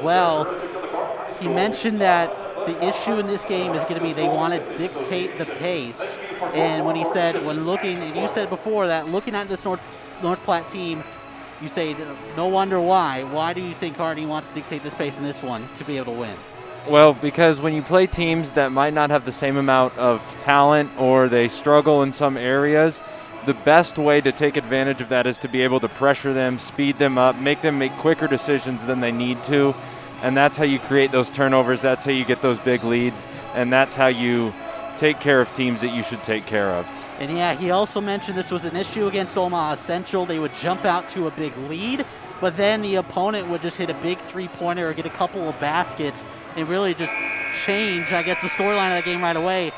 Well, he mentioned that the issue in this game is going to be they want to dictate the pace. And when he said, when looking, and you said before that looking at this North Platte team, you say, no wonder why. Why do you think Kearney wants to dictate this pace in this one to be able to win? Well, because when you play teams that might not have the same amount of talent or they struggle in some areas, the best way to take advantage of that is to be able to pressure them, speed them up, make them make quicker decisions than they need to. And that's how you create those turnovers. That's how you get those big leads. And that's how you take care of teams that you should take care of. And yeah, he also mentioned this was an issue against Omaha Central. They would jump out to a big lead, but then the opponent would just hit a big three-pointer or get a couple of baskets and really just change, I guess, the storyline of the game right away.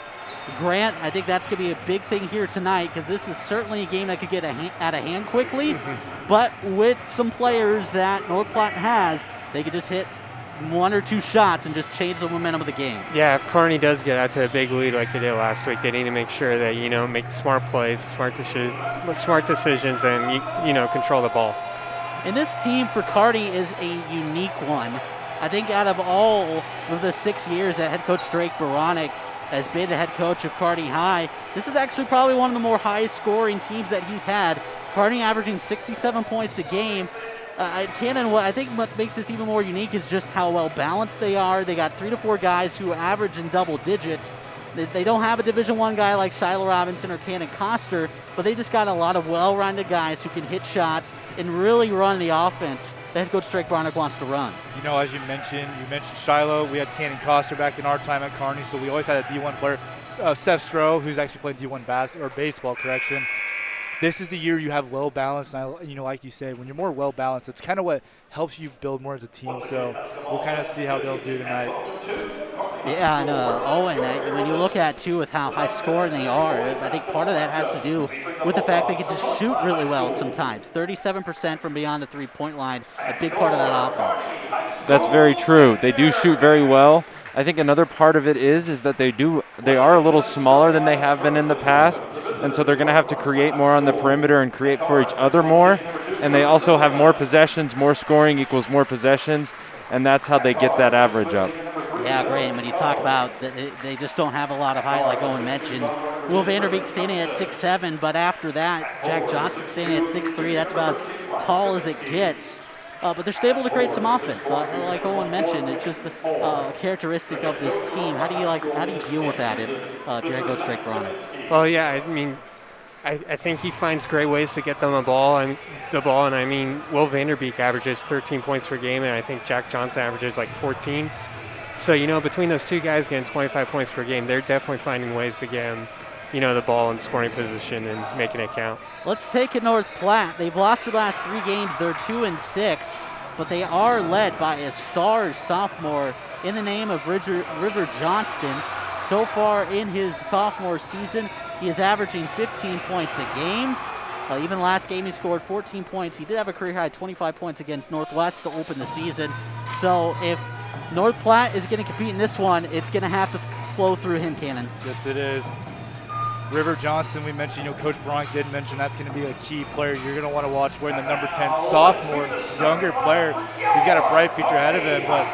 Grant, I think that's going to be a big thing here tonight because this is certainly a game that could get out of hand quickly, but with some players that North Platte has, they could just hit one or two shots and just change the momentum of the game. Yeah, if Kearney does get out to a big lead like they did last week, they need to make sure that, make smart plays, smart decisions, and, control the ball. And this team for Kearney is a unique one. I think out of all of the 6 years that head coach Drake Baranek has been the head coach of Kearney High, this is actually probably one of the more high-scoring teams that he's had. Kearney averaging 67 points a game. I think what makes this even more unique is just how well balanced they are. They got 3 to 4 guys who average in double digits. They don't have a Division I guy like Shiloh Robinson or Cannon Coster, but they just got a lot of well-rounded guys who can hit shots and really run the offense that head coach Drake Barnick wants to run. As you mentioned Shiloh. We had Cannon Coster back in our time at Kearney, so we always had a D1 player. Seth Stroh, who's actually played D1 baseball. This is the year you have well balanced, and like you say, when you're more well balanced, it's kind of what helps you build more as a team. So we'll kind of see how they'll do tonight. Yeah, and Owen, when you look at too with how high scoring they are, I think part of that has to do with the fact they can just shoot really well sometimes. 37% from beyond the three-point line, a big part of that offense. That's very true. They do shoot very well. I think another part of it is that they are a little smaller than they have been in the past, and so they're going to have to create more on the perimeter and create for each other more. And they also have more possessions. More scoring equals more possessions, and that's how they get that average up. Yeah, great. And when you talk about they just don't have a lot of height, like Owen mentioned. Will Vanderbeek standing at 6'7", but after that, Jack Johnson standing at 6'3". That's about as tall as it gets. But they're still able to create some offense. Like Owen mentioned, it's just a characteristic of this team. How do you deal with that if you're head coach Drake Baranek? Well, yeah, I think he finds great ways to get them the ball. And Will Vanderbeek averages 13 points per game, and I think Jack Johnson averages like 14. So, between those two guys getting 25 points per game, they're definitely finding ways to get him, the ball in scoring position and making it count. Let's take it North Platte. They've lost their last 3 games. They're 2-6, but they are led by a star sophomore in the name of River Johnston. So far in his sophomore season, he is averaging 15 points a game. Even last game, he scored 14 points. He did have a career-high 25 points against Northwest to open the season. So if North Platte is going to compete in this one, it's going to have to flow through him, Cannon. Yes, it is. River Johnson, we mentioned, Coach Bronk did mention that's going to be a key player you're going to want to watch wearing the number 10 sophomore, younger player. He's got a bright future ahead of him, but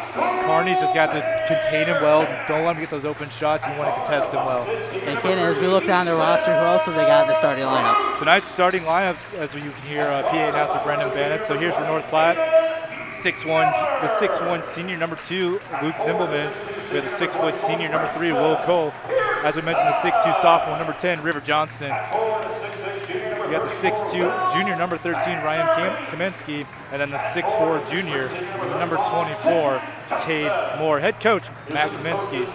Kearney's just got to contain him well. Don't let him get those open shots. You want to contest him well. And Cannon, as we look down the roster, who else have they got in the starting lineup? Tonight's starting lineups, as you can hear, PA announcer Brendan Bannett. So here's for North Platte, the 6'1" senior, number 2, Luke Zimbelman. We have the 6-foot senior, number 3, Will Cole. As we mentioned, the 6'2" sophomore, number 10, River Johnston. We got the 6'2" junior, number 13, Ryan Kaminsky. And then the 6'4" junior, number 24, Cade Moore. Head coach, Matt Kaminsky.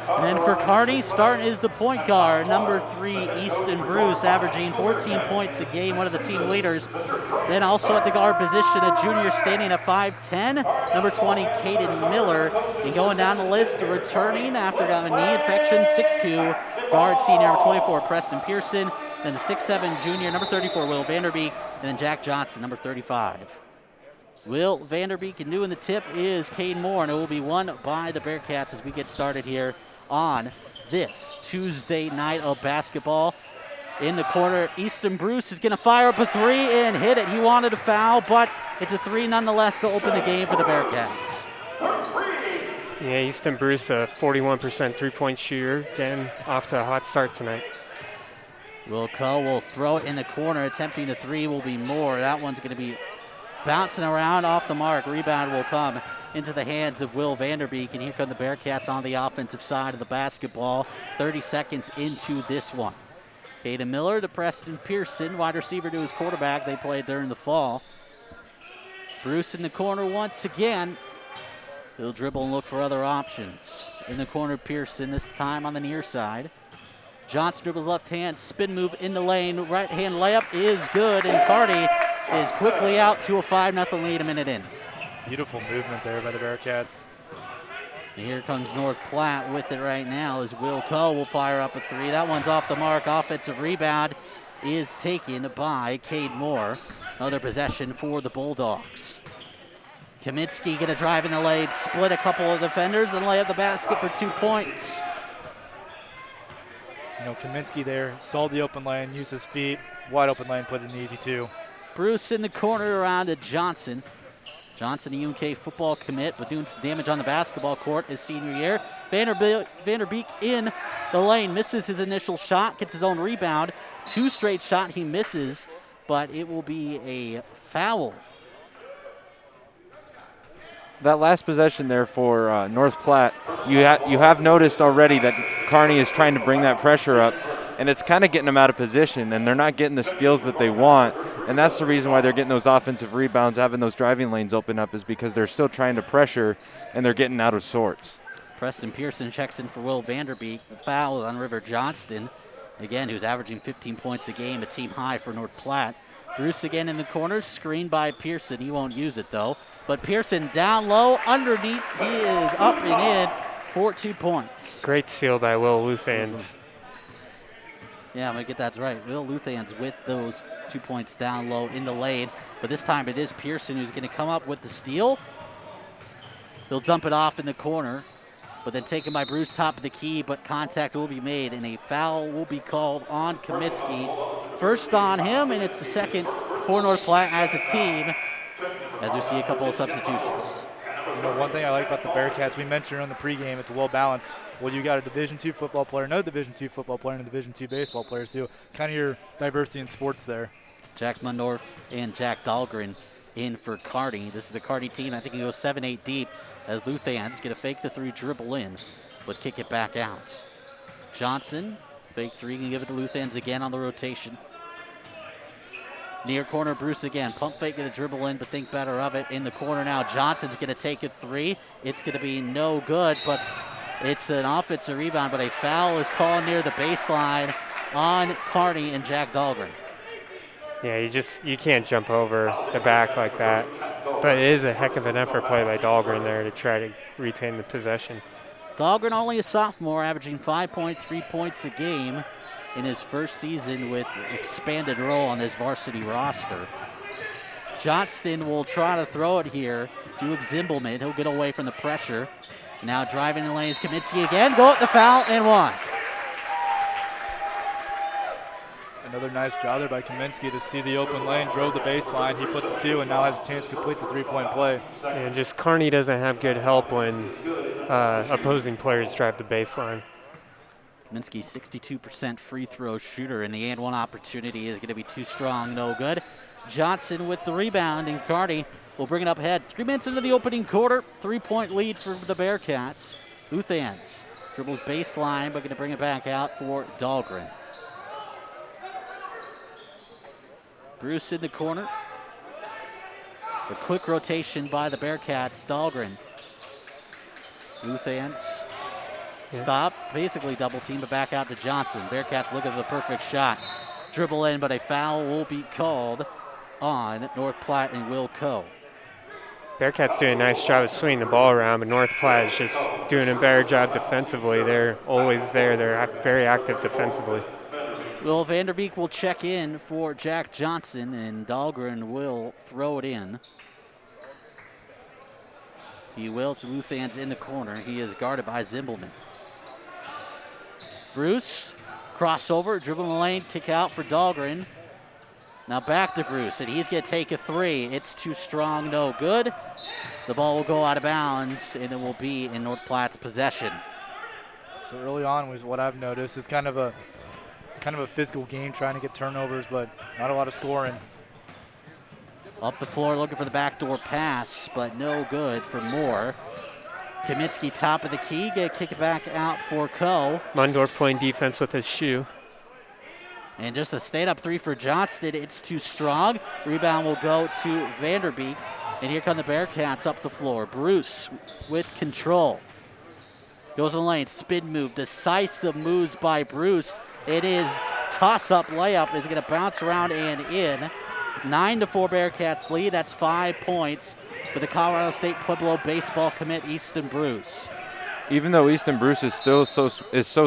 And then for Kearney, starting is the point guard, number 3, Easton Bruce, averaging 14 points a game, one of the team leaders. Then also at the guard position, a junior standing at 5'10", number 20, Caden Miller. And going down the list, returning after a knee infection, 6'2", guard senior, number 24, Preston Pearson. Then the 6'7", junior, number 34, Will Vanderbeek. And then Jack Johnson, number 35. Will Vanderbeek, and new in the tip is Cade Moore, and it will be won by the Bearcats as we get started here on this Tuesday night of basketball. In the corner, Easton Bruce is going to fire up a 3 and hit it. He wanted a foul, but it's a 3 nonetheless to open the game for the Bearcats. Yeah, Easton Bruce, a 41% three-point shooter, getting off to a hot start tonight. Will Coe will throw it in the corner. Attempting the three will be Moore. That one's going to be bouncing around off the mark. Rebound will come into the hands of Will Vanderbeek. And here come the Bearcats on the offensive side of the basketball. 30 seconds into this one. Caden Miller to Preston Pearson, wide receiver to his quarterback. They played during the fall. Bruce in the corner once again. He'll dribble and look for other options. In the corner, Pearson, this time on the near side. Johnson dribbles left hand, spin move in the lane. Right hand layup is good, and Kearney is quickly out to a 5-0 lead a minute in. Beautiful movement there by the Bearcats. And here comes North Platte with it right now as Will Coe will fire up a three. That one's off the mark. Offensive rebound is taken by Cade Moore. Another possession for the Bulldogs. Kaminsky gonna drive in the lane, split a couple of defenders, and lay up the basket for 2 points. You know, Kaminsky there saw the open lane, used his feet, wide open lane, put it in easy two. Bruce in the corner around to Johnson. Johnson, a UNK football commit, but doing some damage on the basketball court his senior year. Vanderbeek in the lane, misses his initial shot, gets his own rebound. 2 straight shot he misses, but it will be a foul. That last possession there for North Platte, you have noticed already that Kearney is trying to bring that pressure up, and it's kind of getting them out of position, and they're not getting the steals that they want, and that's the reason why they're getting those offensive rebounds, having those driving lanes open up, is because they're still trying to pressure, and they're getting out of sorts. Preston Pearson checks in for Will Vanderbeek. The foul on River Johnston, again, who's averaging 15 points a game, a team high for North Platte. Bruce again in the corner, screened by Pearson. He won't use it, though. But Pearson down low, underneath. He is up and in for 2 points. Great steal by Will Luthans. Yeah, I'm going to get that right. Will Luthans with those 2 points down low in the lane. But this time it is Pearson who's going to come up with the steal. He'll dump it off in the corner, but then taken by Bruce, top of the key, but contact will be made, and a foul will be called on Kaminsky. First on him, and it's the second for North Platte as a team, as we see a couple of substitutions. You know, one thing I like about the Bearcats, we mentioned on the pregame, it's well balanced. Well, you got a Division II football player, another Division II football player, and a Division II baseball player, so kind of your diversity in sports there. Jack Mundorf and Jack Dahlgren in for Kearney. This is a Kearney team, I think he goes 7-8 deep, as Luthans get a fake the three, dribble in, but kick it back out. Johnson, fake three, can give it to Luthans again on the rotation. Near corner, Bruce again. Pump fake, going to dribble in, but think better of it. In the corner now, Johnson's going to take a three. It's going to be no good, but it's an offensive rebound, but a foul is called near the baseline on Kearney and Jack Dahlgren. Yeah, you can't jump over the back like that. But it is a heck of an effort play by Dahlgren there to try to retain the possession. Dahlgren, only a sophomore, averaging 5.3 points a game in his first season with expanded role on his varsity roster. Johnston will try to throw it here to Zimbelman. He'll get away from the pressure. Now driving the lanes, Kaminsky again, go at the foul and one. Another nice job there by Kaminsky to see the open lane, drove the baseline, he put the two, and now has a chance to complete the three-point play. And just Kearney doesn't have good help when opposing players drive the baseline. Kaminsky, 62% free throw shooter, and the and one opportunity is going to be too strong, no good. Johnson with the rebound, and Kearney will bring it up ahead. 3 minutes into the opening quarter, 3-point lead for the Bearcats. Luthans dribbles baseline, but going to bring it back out for Dahlgren. Bruce in the corner. A quick rotation by the Bearcats. Dahlgren. Luthans. Stop, basically double team, but back out to Johnson. Bearcats looking for the perfect shot. Dribble in, but a foul will be called on North Platte and Will Coe. Bearcats doing a nice job of swinging the ball around, but North Platte is just doing a better job defensively. They're always there. They're very active defensively. Will Vanderbeek will check in for Jack Johnson, and Dahlgren will throw it in. He will to Luthans in the corner. He is guarded by Zimbelman. Bruce, crossover, dribble in the lane, kick out for Dahlgren. Now back to Bruce, and he's going to take a three. It's too strong, no good. The ball will go out of bounds, and it will be in North Platte's possession. So early on was what I've noticed. It's kind of a physical game, trying to get turnovers, but not a lot of scoring. Up the floor looking for the backdoor pass, but no good for Moore. Kaminsky top of the key, get kick it back out for Coe. Mundorf playing defense with his shoe. And just a stayed-up three for Johnston. It's too strong. Rebound will go to Vanderbeek. And here come the Bearcats up the floor. Bruce with control. Goes in the lane, spin move, decisive moves by Bruce. It is toss-up layup. Is going to bounce around and in. 9-4 Bearcats lead. That's 5 points for the Colorado State Pueblo baseball commit, Easton Bruce. Even though Easton Bruce is still so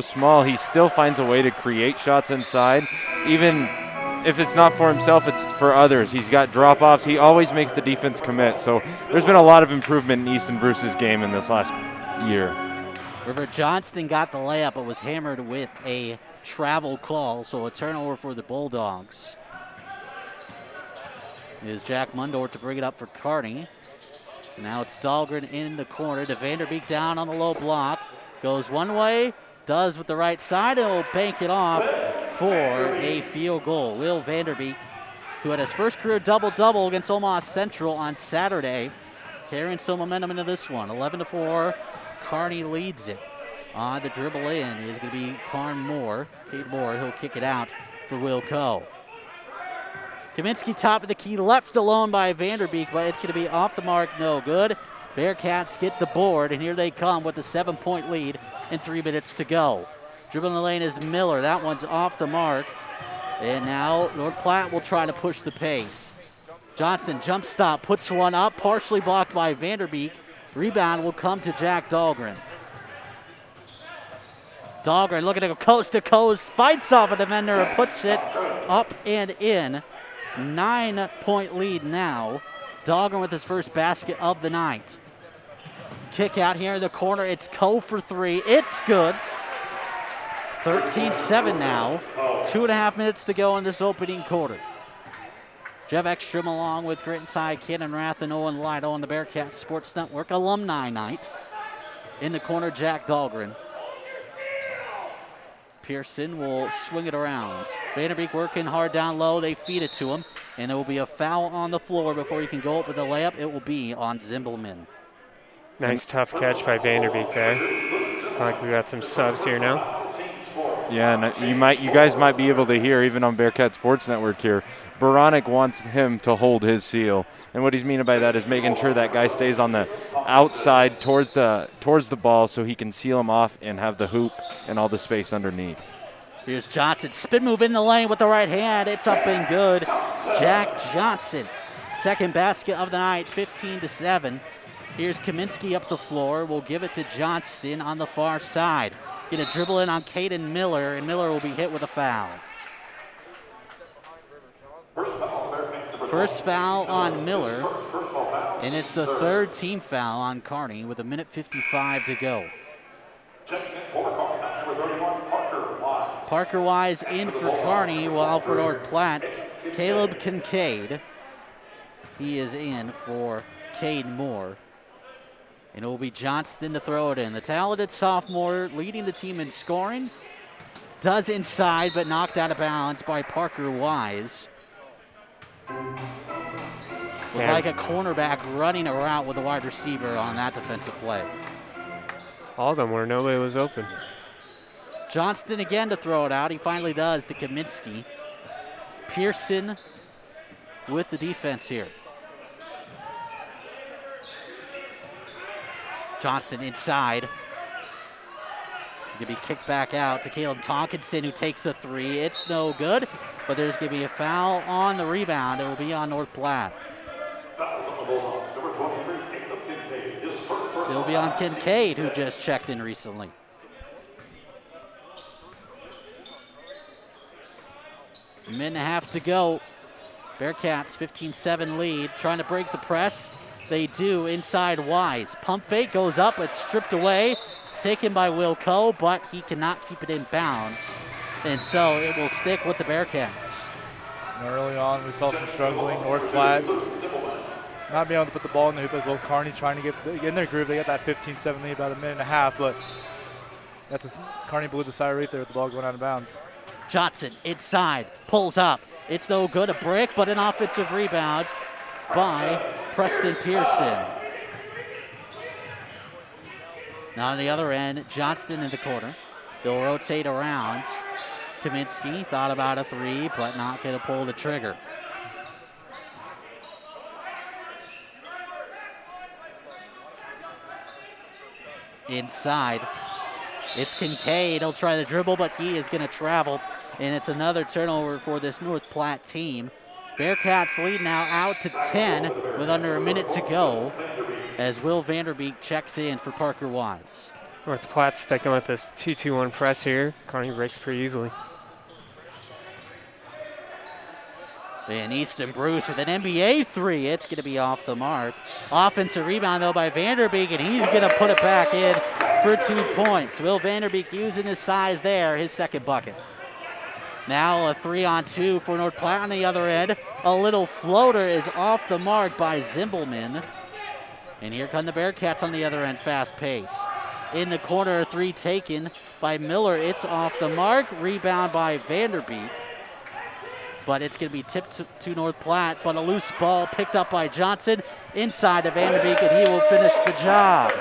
small, he still finds a way to create shots inside. Even if it's not for himself, it's for others. He's got drop-offs. He always makes the defense commit. So there's been a lot of improvement in Easton Bruce's game in this last year. River Johnston got the layup, but was hammered with a travel call, so a turnover for the Bulldogs. It is Jack Mundorf to bring it up for Kearney. Now it's Dahlgren in the corner to Vanderbeek down on the low block. Goes one way, does with the right side, and will bank it off for a field goal. Will Vanderbeek, who had his first career double-double against Omaha Central on Saturday, carrying some momentum into this one. 11-4, Kearney leads it. On the dribble in is going to be Cade Moore. He'll kick it out for Will Coe. Kaminsky top of the key, left alone by Vanderbeek, but it's going to be off the mark, no good. Bearcats get the board, and here they come with a 7-point lead and 3 minutes to go. Dribbling the lane is Miller. That one's off the mark. And now North Platte will try to push the pace. Johnson jump stop, puts one up, partially blocked by Vanderbeek. Rebound will come to Jack Dahlgren. Dahlgren looking to go coast to coast, fights off a defender and puts it up and in. 9-point lead now. Dahlgren with his first basket of the night. Kick out here in the corner. It's Coe for 3. It's good. 13-7 now. 2.5 minutes to go in this opening quarter. Jeff Ekstrom along with Grit and Tide, Cannon Rath, and Owen Lido on the Bearcats Sports Network Alumni Night. In the corner, Jack Dahlgren. Pearson will swing it around. Vanderbeek working hard down low. They feed it to him. And there will be a foul on the floor before he can go up with a layup. It will be on Zimbelman. Nice tough catch by Vanderbeek there. Looks like we got some subs here now. Yeah, and you guys might be able to hear, even on Bearcat Sports Network here, Baranek wants him to hold his seal. And what he's meaning by that is making sure that guy stays on the outside towards the ball so he can seal him off and have the hoop and all the space underneath. Here's Johnson, spin move in the lane with the right hand. It's up and good. Jack Johnson, second basket of the night, 15-7. Here's Kaminsky up the floor. We'll give it to Johnston on the far side. Going to dribble in on Caden Miller, and Miller will be hit with a foul. First foul on Miller, and it's the third team foul on Kearney with 1:55 to go. Parker Wise in for Kearney, while for North Platte, Caleb Kincaid. He is in for Cade Moore. And it will be Johnston to throw it in. The talented sophomore leading the team in scoring. Does inside, but knocked out of bounds by Parker Wise. Was like a cornerback running a route with a wide receiver on that defensive play. All of them where nobody was open. Johnston again to throw it out. He finally does to Kaminsky. Pearson with the defense here. Johnston inside. Going to be kicked back out to Caleb Tonkinson, who takes a three. It's no good, but there's going to be a foul on the rebound. It will be on North Platte. It'll be on Kincaid, who just checked in recently. A minute and a half to go. Bearcats 15-7 lead, trying to break the press. They do inside Wise. Pump fake goes up, it's stripped away. Taken by Will Coe, but he cannot keep it in bounds. And so it will stick with the Bearcats. And early on, we saw some struggling. North Platte not being able to put the ball in the hoop as well. Kearney trying to get in their groove. They got that 15-7 lead, about a minute and a half, but Kearney blew the side right there with the ball going out of bounds. Johnson inside, pulls up. It's no good, a brick, but an offensive rebound by Preston Pearson. Now on the other end, Johnston in the corner. They'll rotate around. Kaminsky thought about a three, but not going to pull the trigger. Inside, it's Kincaid. He'll try the dribble, but he is going to travel, and it's another turnover for this North Platte team. Bearcats lead now out to 10 with under a minute to go as Will Vanderbeek checks in for Parker Wise. North Platte sticking with this 2-2-1 press here. Kearney breaks pretty easily. And Easton Bruce with an NBA three. It's going to be off the mark. Offensive rebound, though, by Vanderbeek, and he's going to put it back in for 2 points. Will Vanderbeek using his size there, his second bucket. Now a 3-on-2 for North Platte on the other end. A little floater is off the mark by Zimbelman. And here come the Bearcats on the other end, fast pace. In the corner, a three taken by Miller. It's off the mark. Rebound by Vanderbeek. But it's going to be tipped to North Platte, but a loose ball picked up by Johnson inside to Vanderbeek, and he will finish the job.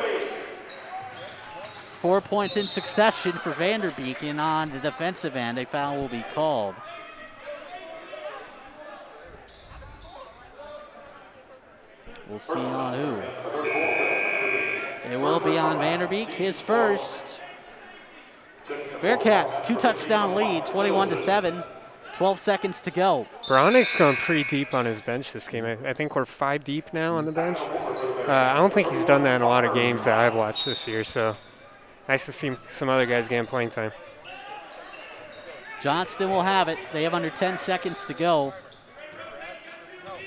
4 points in succession for Vanderbeek, and on the defensive end, a foul will be called. We'll see on who. It will be on Vanderbeek, his first. Bearcats, 2-touchdown lead, 21-7. 12 seconds to go. Brownick's going pretty deep on his bench this game. I think we're 5 deep now on the bench. I don't think he's done that in a lot of games that I've watched this year, so nice to see some other guys getting playing time. Johnston will have it. They have under 10 seconds to go.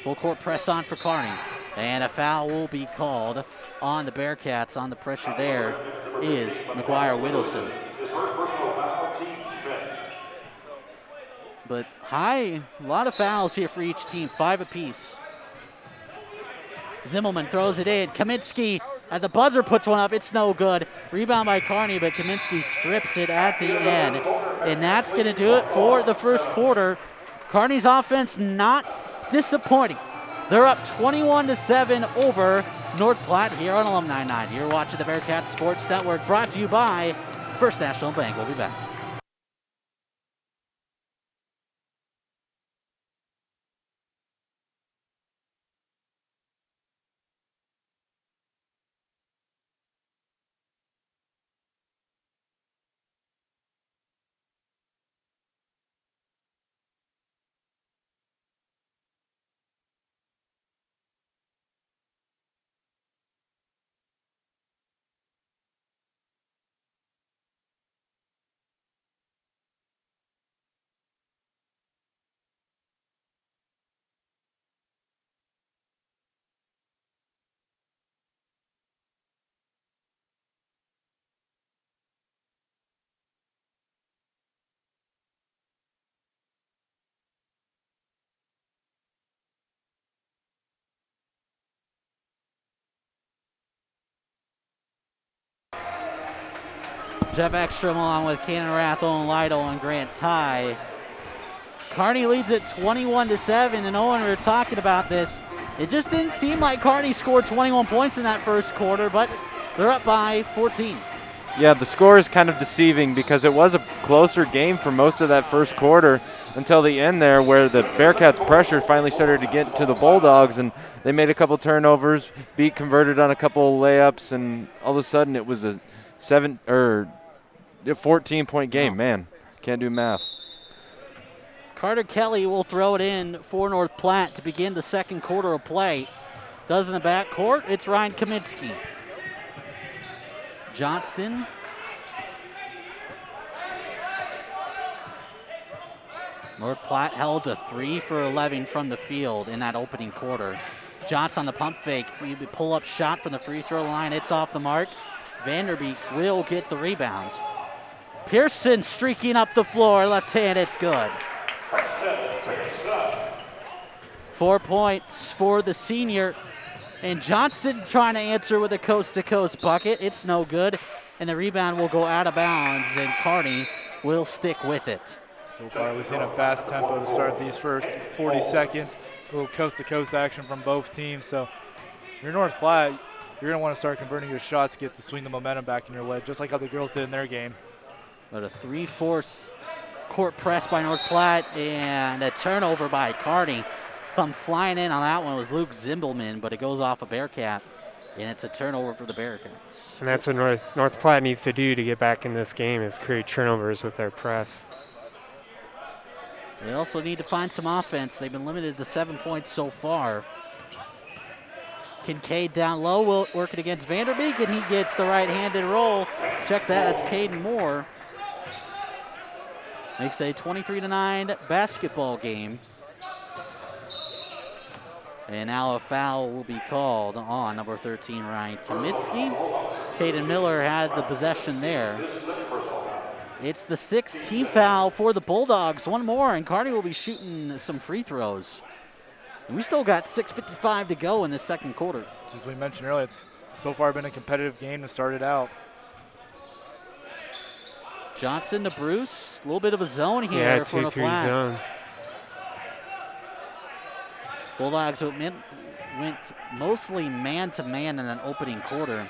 Full court press on for Kearney. And a foul will be called on the Bearcats. On the pressure there is McGuire Whittleson. But a lot of fouls here for each team, 5 apiece. Zimmelman throws it in. Kaminsky at the buzzer puts one up. It's no good. Rebound by Kearney, but Kaminsky strips it at the end. And that's going to do it for the first quarter. Kearney's offense not disappointing. They're up 21-7 over North Platte here on Alumni Night. You're watching the Bearcats Sports Network, brought to you by First National Bank. We'll be back. Jeff Ekstrom along with Cannon Rath, Owen Lytle, and Grant Ty. Kearney leads it 21-7, and Owen, we were talking about this. It just didn't seem like Kearney scored 21 points in that first quarter, but they're up by 14. Yeah, the score is kind of deceiving because it was a closer game for most of that first quarter until the end there, where the Bearcats' pressure finally started to get to the Bulldogs, and they made a couple turnovers, Beat converted on a couple layups, and all of a sudden it was a 14-point game. Man, can't do math. Carter Kelly will throw it in for North Platte to begin the second quarter of play. Does in the backcourt, it's Ryan Kaminsky. Johnston. North Platte held a 3 for 11 from the field in that opening quarter. Johnson on the pump fake, pull-up shot from the free throw line. It's off the mark. Vanderbeek will get the rebound. Pearson streaking up the floor, left hand, it's good. 4 points for the senior. And Johnson trying to answer with a coast-to-coast bucket. It's no good. And the rebound will go out of bounds, and Kearney will stick with it. So far, we've seen a fast tempo to start these first 40 seconds. A little coast-to-coast action from both teams. So if you're North Platte, you're going to want to start converting your shots, get to swing the momentum back in your way, just like how the girls did in their game. But a 3-4 court press by North Platte and a turnover by Kearney. Come flying in on that one was Luke Zimbelman, but it goes off a Bearcat, and it's a turnover for the Bearcats. And that's what North Platte needs to do to get back in this game is create turnovers with their press. They also need to find some offense. They've been limited to 7 points so far. Kincaid down low, working against Vanderbeek, and he gets the right-handed roll. Check that, that's Caden Moore. Makes a 23-9 basketball game. And now a foul will be called on number 13, Ryan Kaminsky. Caden Miller had the possession there. It's the 6th team foul for the Bulldogs. One more, and Kearney will be shooting some free throws. And we still got 6:55 to go in this second quarter. As we mentioned earlier, it's so far been a competitive game to start it out. Johnson to Bruce. A little bit of a zone here for the 2-3 zone. Bulldogs went mostly man-to-man in an opening quarter.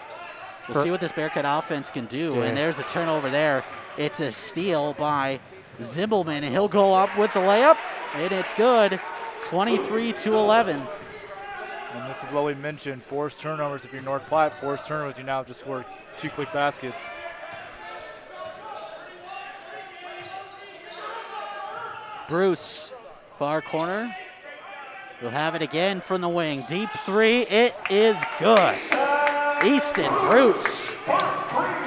We'll see what this Bearcat offense can do. Yeah. And there's a turnover there. It's a steal by Zimbelman, and he'll go up with the layup, and it's good. 23-11. And this is what we mentioned, forced turnovers. If you're North Platte, forced turnovers, you now have to score 2 quick baskets. Bruce, far corner. We'll have it again from the wing. Deep 3, it is good. Easton Bruce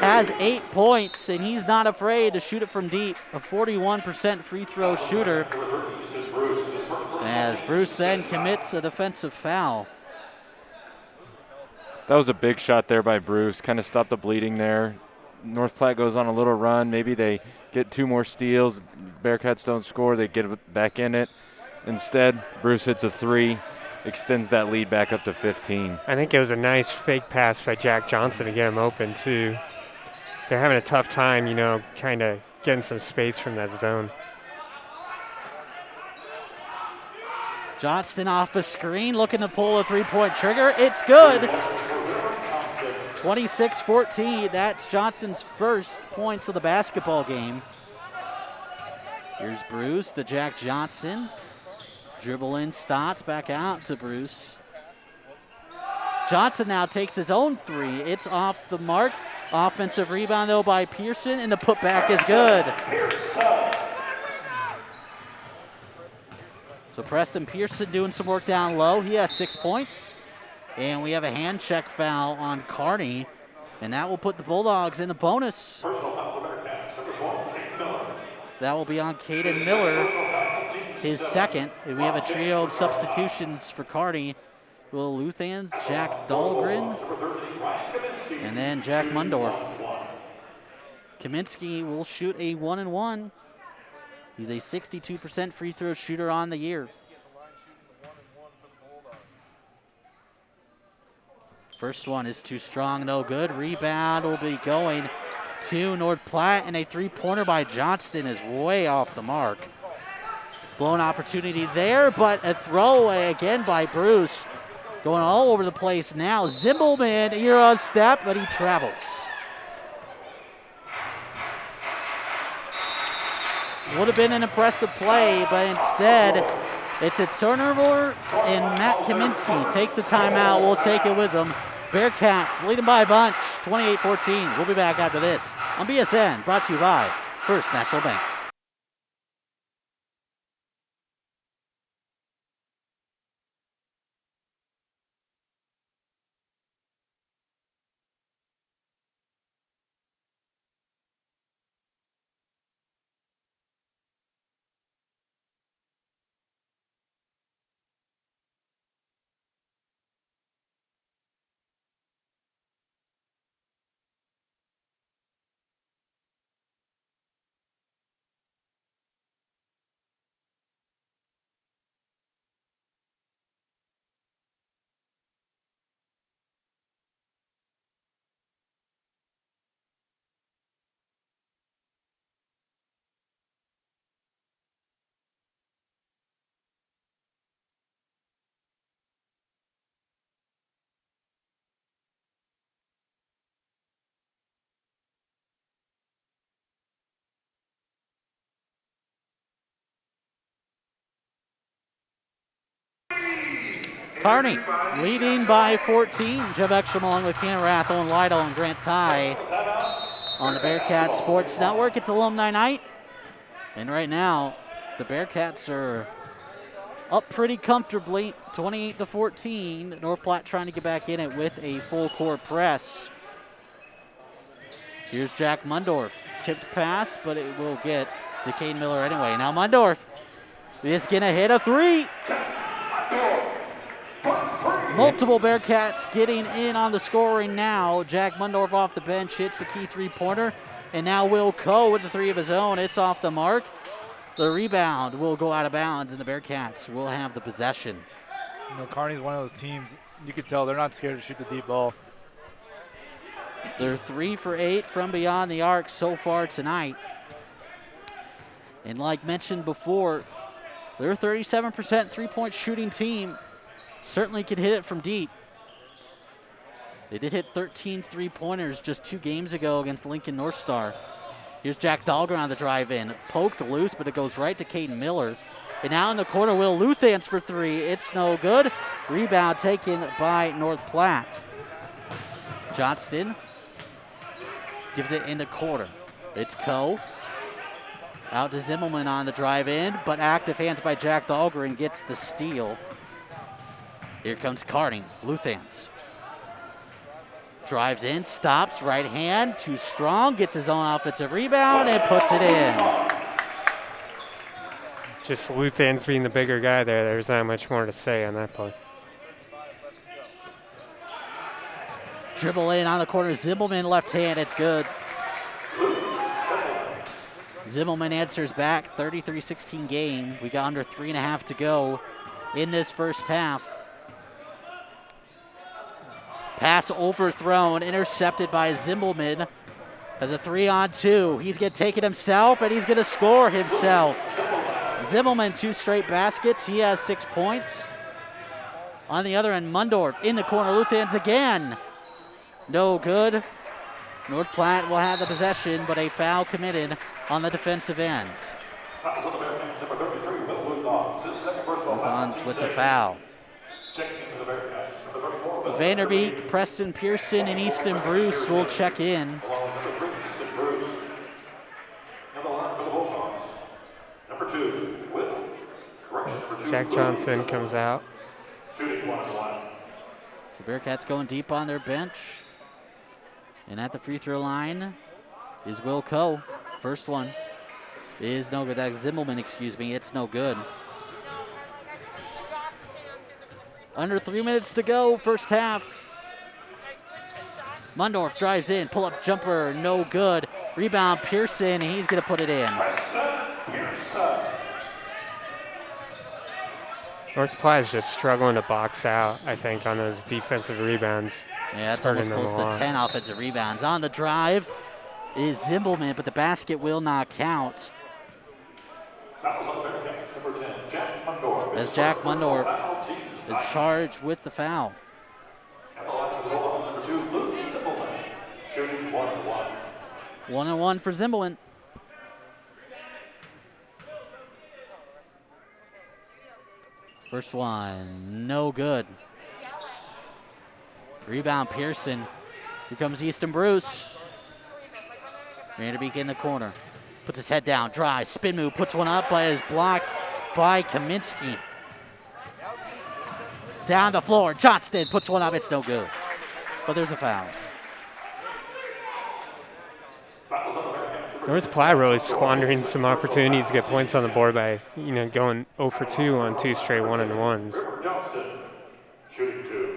has 8 points, and he's not afraid to shoot it from deep. A 41% free throw shooter. As Bruce then commits a defensive foul. That was a big shot there by Bruce. Kind of stopped the bleeding there. North Platte goes on a little run. Maybe they get 2 more steals. Bearcats don't score. They get back in it. Instead, Bruce hits a 3, extends that lead back up to 15. I think it was a nice fake pass by Jack Johnson to get him open, too. They're having a tough time, kind of getting some space from that zone. Johnston off the screen, looking to pull a 3-point trigger. It's good. 26-14. That's Johnston's first points of the basketball game. Here's Bruce to Jack Johnson. Dribble in, Stotts back out to Bruce. Johnson now takes his own 3. It's off the mark. Offensive rebound, though, by Pearson, and the putback is good. So Preston Pearson doing some work down low. He has 6 points. And we have a hand check foul on Kearney, and that will put the Bulldogs in the bonus. That will be on Caden Miller, his second. And we have a trio of substitutions for Kearney. Will Luthans, Jack Dahlgren, and then Jack Mundorf. Kaminsky will shoot a 1-and-1. He's a 62% free throw shooter on the year. First one is too strong, no good. Rebound will be going to North Platte, and a 3-pointer by Johnston is way off the mark. Blown opportunity there, but a throwaway again by Bruce. Going all over the place now. Zimbelman, Euro step, but he travels. Would have been an impressive play, but instead it's a turnover, and Matt Kaminsky takes the timeout. We'll take it with him. Bearcats leading by a bunch, 28-14. We'll be back after this on BSN, brought to you by First National Bank. Kearney leading by 14. Jeff Ekstrom along with Ken Rath, Owen Lytle, and Grant Ty on the Bearcats Sports Network. It's alumni night. And right now, the Bearcats are up pretty comfortably, 28-14. North Platte trying to get back in it with a full court press. Here's Jack Mundorf. Tipped pass, but it will get to Caden Miller anyway. Now Mundorf is going to hit a three. Multiple Bearcats getting in on the scoring now. Jack Mundorf off the bench hits a key three-pointer. And now Will Coe with the three of his own. It's off the mark. The rebound will go out of bounds, and the Bearcats will have the possession. You know, Kearney's one of those teams, you can tell they're not scared to shoot the deep ball. They're 3 for 8 from beyond the arc so far tonight. And like mentioned before, they're a 37% three-point shooting team. Certainly can hit it from deep. They did hit 13 three-pointers just 2 games ago against Lincoln North Star. Here's Jack Dahlgren on the drive-in. Poked loose, but it goes right to Caden Miller. And now in the corner, Will Luthans for 3. It's no good. Rebound taken by North Platte. Johnston gives it in the quarter. It's Coe. Out to Zimmelman on the drive-in, but active hands by Jack Dahlgren gets the steal. Here comes Kearney. Luthans drives in, stops, right hand, too strong, gets his own offensive rebound and puts it in. Just Luthans being the bigger guy there. There's not much more to say on that play. Dribble in on the corner, Zimmelman left hand, it's good. Zimmelman answers back, 33-16 game. We got under 3.5 to go in this first half. Pass overthrown, intercepted by Zimmelman. Has a 3-on-2. He's going to take it himself, and he's going to score himself. Zimmelman, 2 straight baskets. He has 6 points. On the other end, Mundorf in the corner. Luthans again. No good. North Platte will have the possession, but a foul committed on the defensive end. Luthans with the foul. Vanderbeek, Preston Pearson, and Easton Bruce will check in. Jack Johnson comes out. So Bearcats going deep on their bench. And at the free throw line is Will Coe. First one is no good. That's Zimmelman, excuse me. It's no good. Under 3 minutes to go, first half. Mundorf drives in, pull-up jumper, no good. Rebound, Pearson, and he's going to put it in. North Platte is just struggling to box out, I think, on those defensive rebounds. Yeah, that's almost close to 10 offensive rebounds. On the drive is Zimmelman, but the basket will not count. As Jack Mundorf is charged with the foul. 1-1 for Zimmelman. First one, no good. Rebound, Pearson. Here comes Easton Bruce. Vanderbeek in the corner. Puts his head down, drives, spin move, puts one up, but is blocked by Kaminsky. Down the floor, Johnston puts one up, it's no good. But there's a foul. North Platte really squandering some opportunities to get points on the board by, going 0 for 2 on 2 straight 1-and-1s.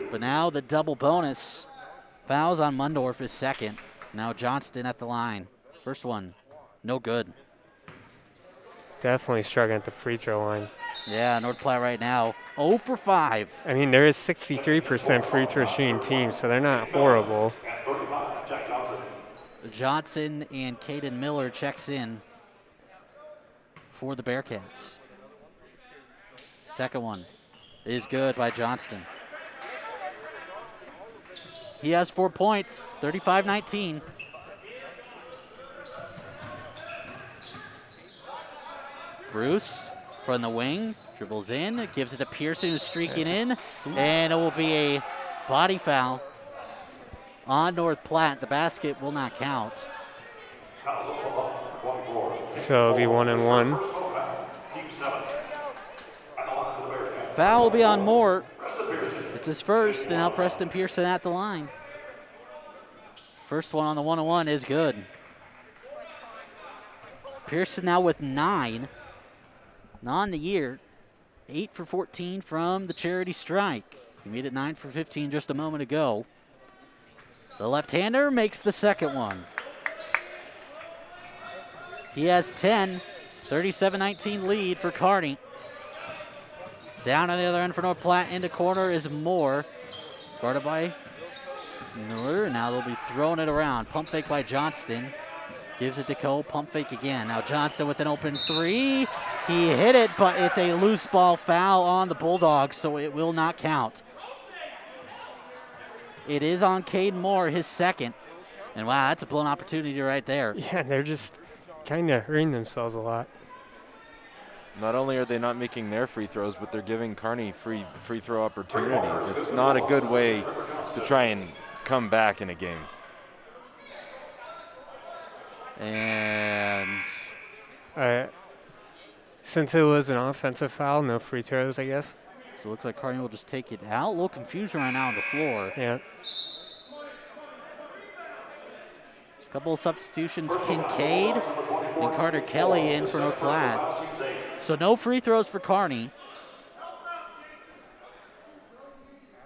But now the double bonus. Fouls on Mundorf is second. Now Johnston at the line. First one, no good. Definitely struggling at the free throw line. Yeah, North Platte right now, 0 for 5. I mean, there is 63% free throw shooting team, so they're not horrible. Johnson and Caden Miller checks in for the Bearcats. Second one is good by Johnston. He has 4 points, 35-19. Bruce from the wing, dribbles in, gives it to Pearson, who's streaking in, and it will be a body foul on North Platte. The basket will not count. So it'll be 1-1. Foul will be on Moore. It's his first, and now Preston Pearson at the line. First one on the 1-on-1 is good. Pearson now with 9 on the year. 8 for 14 from the charity strike. He made it 9 for 15 just a moment ago. The left-hander makes the second one. He has 10, 37-19 lead for Kearney. Down on the other end for North Platte, into corner is Moore. Guarded by Miller. Now they'll be throwing it around. Pump fake by Johnston. Gives it to Cole, pump fake again. Now Johnston with an open three. He hit it, but it's a loose ball foul on the Bulldogs, so it will not count. It is on Cade Moore, his second. And wow, that's a blown opportunity right there. Yeah, they're just kind of hurting themselves a lot. Not only are they not making their free throws, but they're giving Kearney free throw opportunities. It's not a good way to try and come back in a game. And since it was an offensive foul, no free throws, I guess. so it looks like Kearney will just take it out. A little confusion right now on the floor. Yeah. A couple of substitutions, Kincaid and Carter Kelly in for North Platte. So no free throws for Kearney.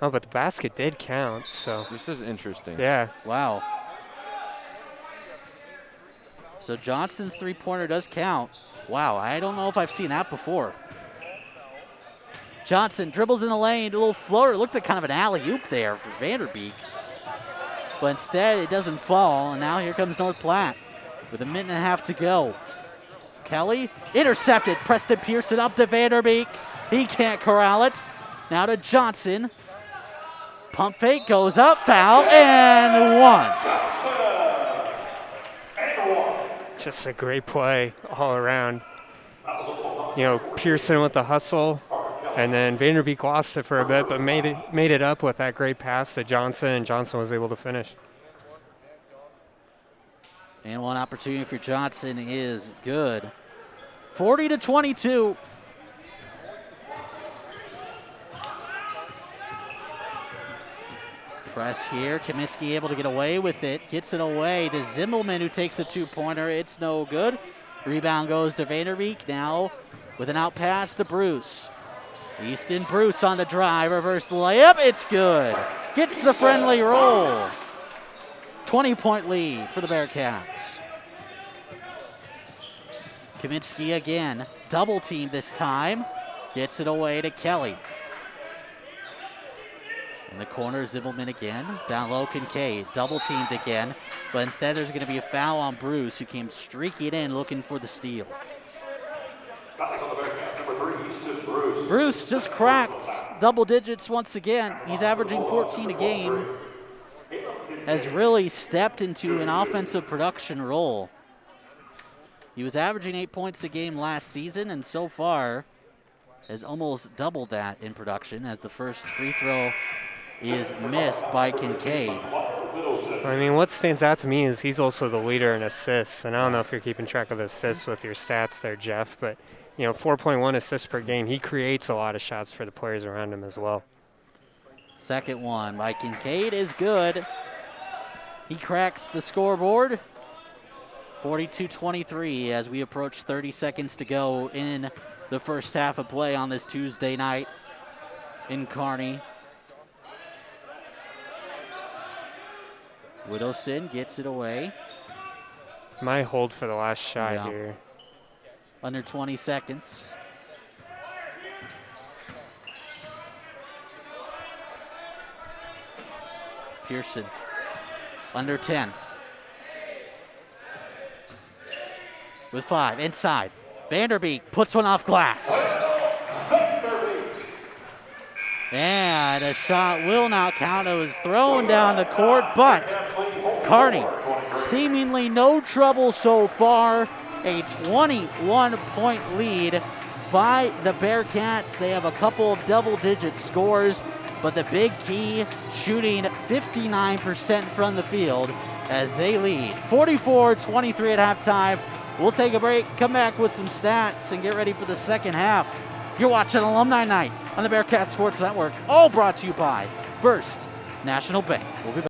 Oh, but the basket did count, so. This is interesting. Yeah. Wow. So Johnston's three-pointer does count. Wow, I don't know if I've seen that before. Johnson dribbles in the lane, a little floater. Looked like kind of an alley-oop there for Vanderbeek. But instead, it doesn't fall, and now here comes North Platte with a minute and a half to go. Kelly intercepted. Preston Pearson up to Vanderbeek. He can't corral it. Now to Johnson. Pump fake goes up, foul, and one. Just a great play all around. You know, Pearson with the hustle, and then Vanderbeek lost it for a bit, but made it up with that great pass to Johnson, and Johnson was able to finish. And one opportunity for Johnson is good. 40-22. Press here. Kaminsky able to get away with it. Gets it away to Zimmelman, who takes a two-pointer. It's no good. Rebound goes to Vanderbeek. Now with an out pass to Bruce. Easton Bruce on the drive. Reverse layup. It's good. Gets the friendly roll. 20-point lead for the Bearcats. Kaminsky again. Double team this time. Gets it away to Kelly. In the corner, Zimmelman again. Down low, Kincaid. Double teamed again. But instead, there's going to be a foul on Bruce, who came streaking in looking for the steal. Bruce just cracked double digits once again. He's averaging 14 a game. Has really stepped into an offensive production role. He was averaging 8 points a game last season, and so far has almost doubled that in production, as the first free throw is missed by Kincaid. I mean, what stands out to me is he's also the leader in assists, and I don't know if you're keeping track of assists with your stats there, Jeff, but, you know, 4.1 assists per game. He creates a lot of shots for the players around him as well. Second one by Kincaid is good. He cracks the scoreboard. 42-23 as we approach 30 seconds to go in the first half of play on this Tuesday night in Kearney. Widowson gets it away. My hold for the last shot Yeah. here. Under 20 seconds. Pearson. Under 10. With 5. Inside. Vanderbeek puts one off glass. And a shot will not count. It was thrown down the court, but Kearney, seemingly no trouble so far. A 21-point lead by the Bearcats. They have a couple of double-digit scores, but the big key, shooting 59% from the field as they lead 44-23 at halftime. We'll take a break, come back with some stats, and get ready for the second half. You're watching Alumni Night on the Bearcat Sports Network, all brought to you by First National Bank. We'll be back.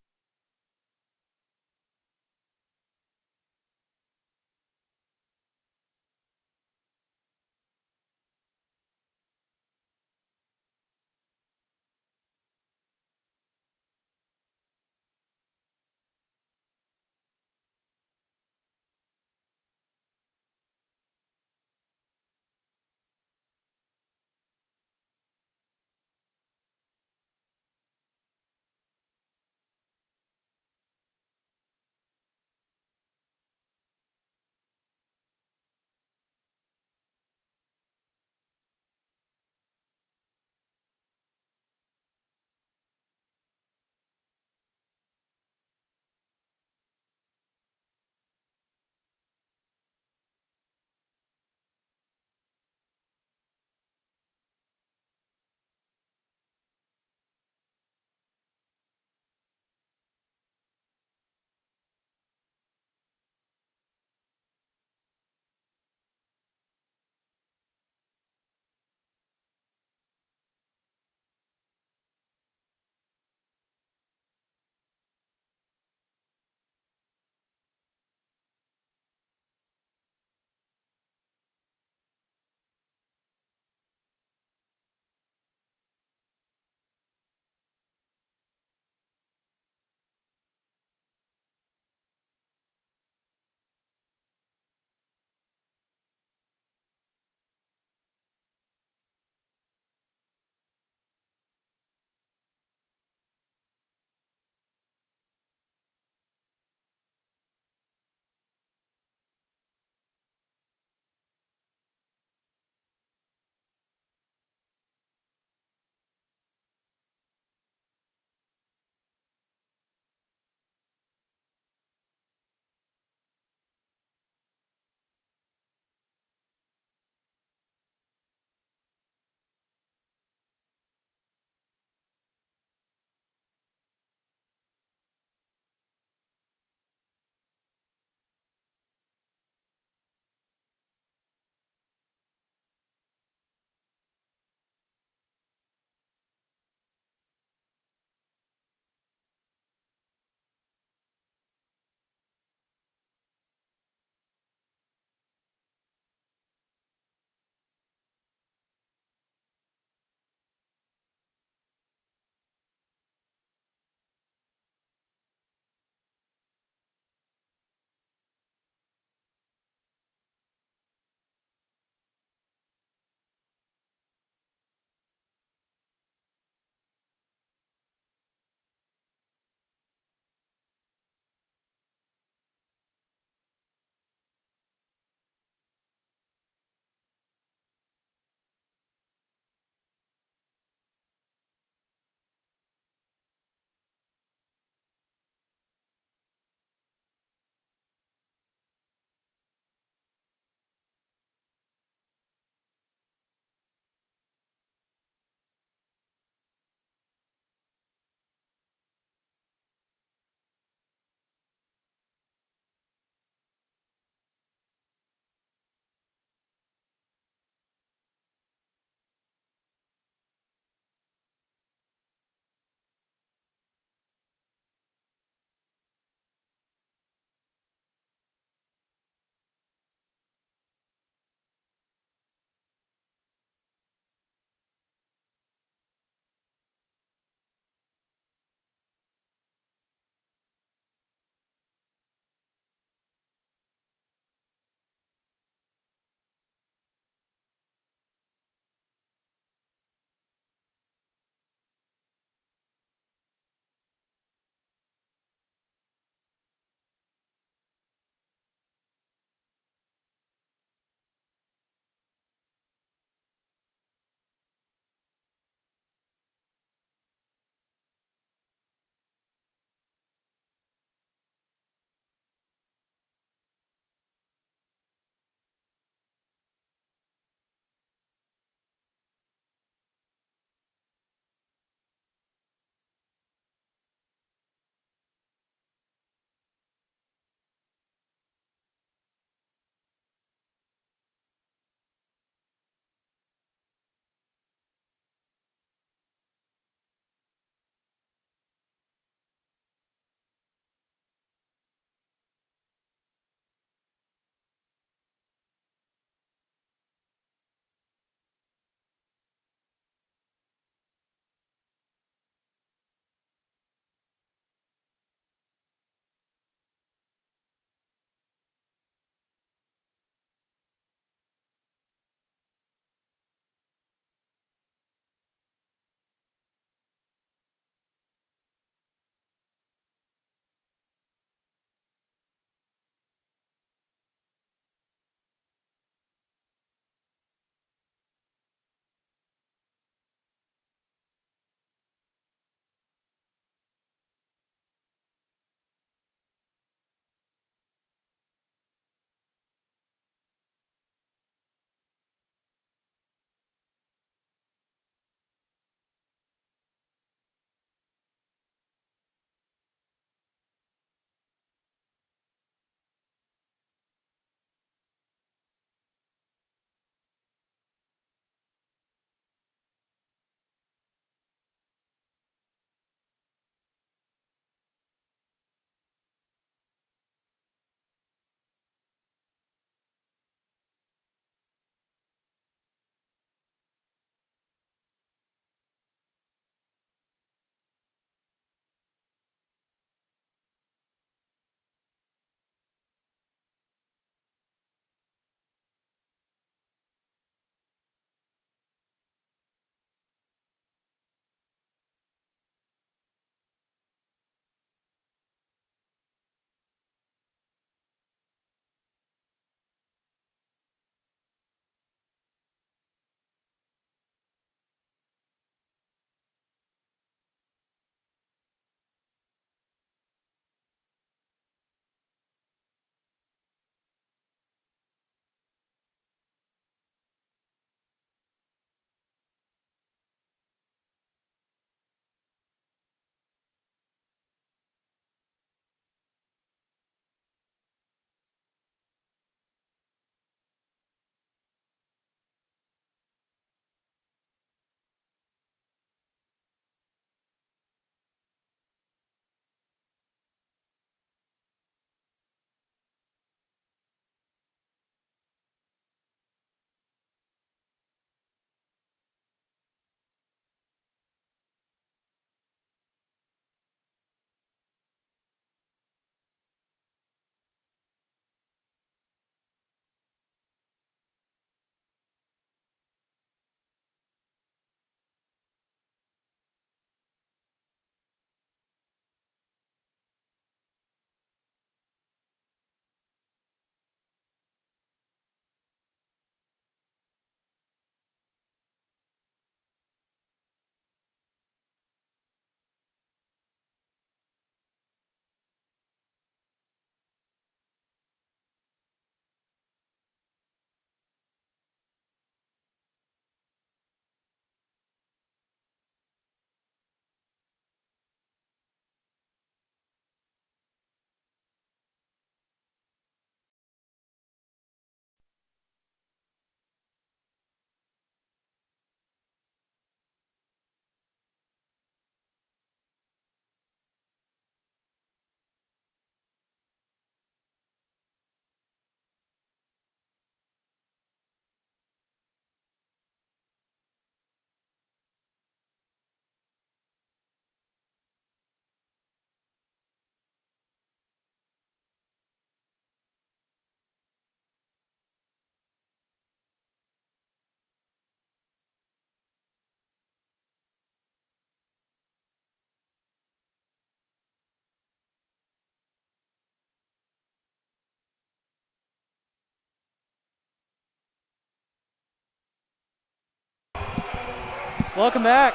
Welcome back.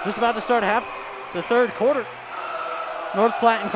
Just about to start the third quarter. North Platte and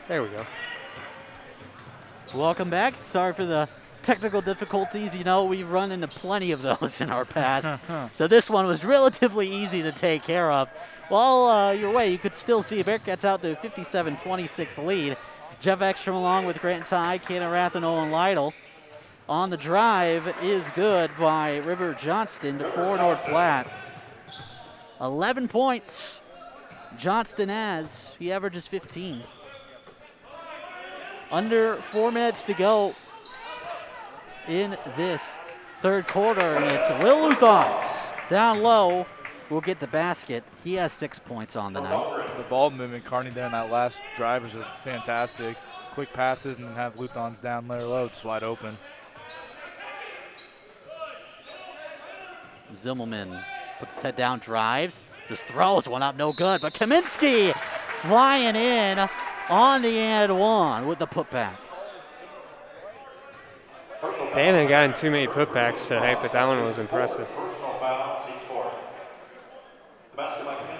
There we go. Welcome back. Sorry for the technical difficulties. You know, we've run into plenty of those in our past. So this one was relatively easy to take care of. Well, your way, you could still see Bearcats out to 57-26 lead. Jeff Ekstrom along with Grant Ty, Cannon Rath, and Owen Lytle. On the drive is good by River Johnston for North Platte. 11 points. Johnston has. He averages 15. Under 4 minutes to go in this third quarter, and it's Will Luthans down low will get the basket. He has 6 points on the night. The ball movement, Kearney there in that last drive was just fantastic. Quick passes and have Luthans down there low, just wide open. Zimmelman puts his head down, drives, just throws one up, no good. But Kaminsky flying in on the and one with the putback. They haven't gotten too many putbacks tonight, but that one was impressive.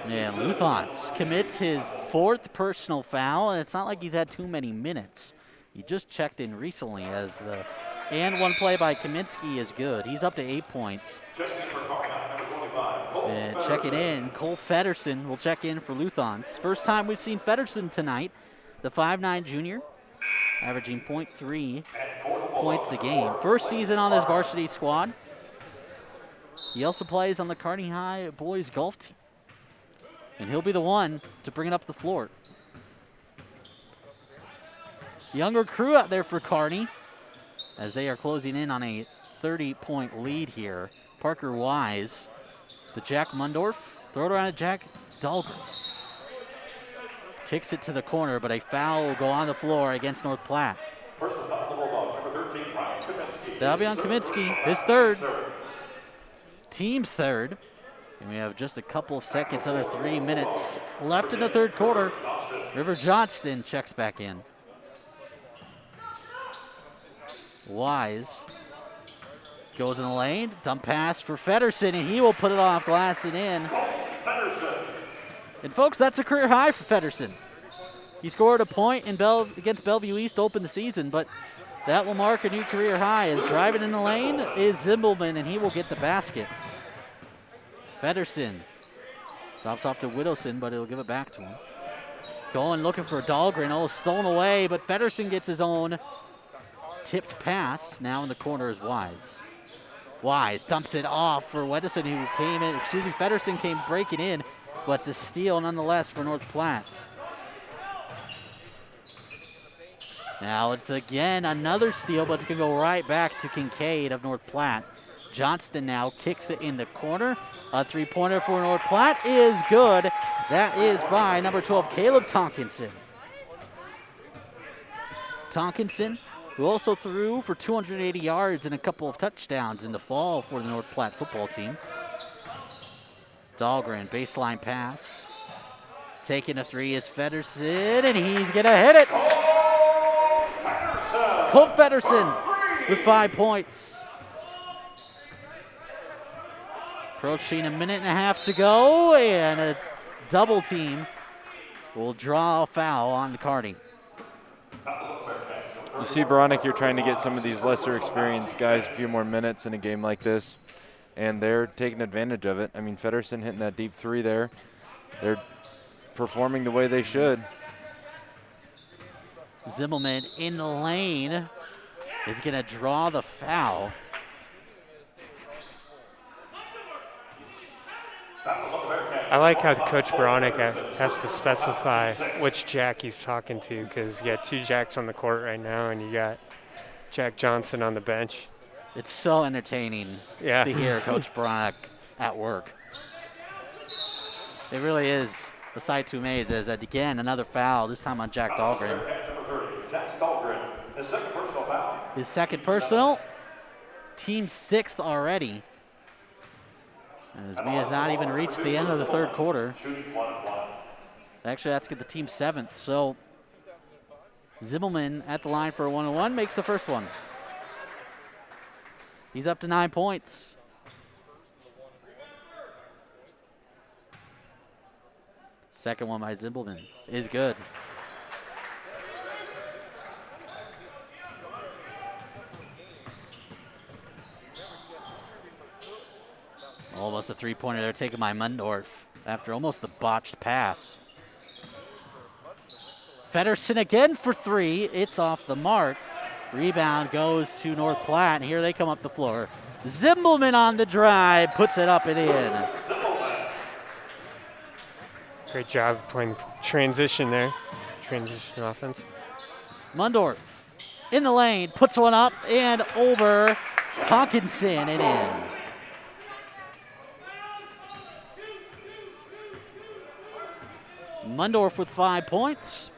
Yeah, Luthans commits his 4th personal foul, and it's not like he's had too many minutes. He just checked in recently as the and one play by Kaminsky is good. He's up to 8 points. And checking in, Cole Feddersen will check in for Luthans. First time we've seen Feddersen tonight, the 5'9 junior, averaging .3 points a game. First season on this varsity squad. He also plays on the Kearney High boys golf team. And he'll be the one to bring it up the floor. Younger crew out there for Kearney as they are closing in on a 30-point lead here. Parker Wise to Jack Mundorf. Throw it around to Jack Dahlgren. Kicks it to the corner, but a foul will go on the floor against North Platte. That'll be on Kaminsky, his 3rd. Team's 3rd. And we have just a couple of seconds, under 3 minutes left in the third quarter. River Johnston checks back in. Wise goes in the lane, dump pass for Feddersen, and he will put it off glass and in. And folks, that's a career high for Feddersen. He scored a point in against Bellevue East to open the season, but that will mark a new career high. As driving in the lane is Zimbelman, and he will get the basket. Feddersen drops off to Whittleson, but he'll give it back to him. Going looking for Dahlgren, all stolen away, but Feddersen gets his own tipped pass. Now in the corner is Wise. Wise dumps it off for Wedison, who came in, Feddersen came breaking in, but it's a steal nonetheless for North Platte. Now it's again another steal, but it's gonna go right back to Kincaid of North Platte. Johnston now kicks it in the corner. A 3-pointer for North Platte is good. That is by number 12, Caleb Tonkinson. Tonkinson, who also threw for 280 yards and a couple of touchdowns in the fall for the North Platte football team. Dahlgren, baseline pass. Taking a 3 is Feddersen, and he's gonna hit it. Colt Feddersen with 5 points. Approaching a minute and a half to go, and a double team will draw a foul on Kearney. You see, Bronick, you're trying to get some of these lesser experienced guys a few more minutes in a game like this, and they're taking advantage of it. I mean, Feddersen hitting that deep 3 there. They're performing the way they should. Zimmelman in the lane is going to draw the foul. I like how Coach Bronick has to specify which Jack he's talking to, because you got 2 Jacks on the court right now, and you got Jack Johnson on the bench. It's so entertaining to hear Coach Bronick at work. It really is a sight to amaze, as again, another foul, this time on Jack Dahlgren. His second personal, team 6th already. As we has not even reached the end of the third quarter. Actually, that's the team 7th. So Zimmelman at the line for a 1-on-1 makes the first one. He's up to 9 points. Second one by Zimmelman is good. Almost a three-pointer there taken by Mundorf after almost the botched pass. Feddersen again for three. It's off the mark. Rebound goes to North Platte, and here they come up the floor. Zimbelman on the drive, puts it up and in. Great job playing transition there. Transition offense. Mundorf in the lane, puts one up and over Tonkinson and in. Mundorf with 5 points.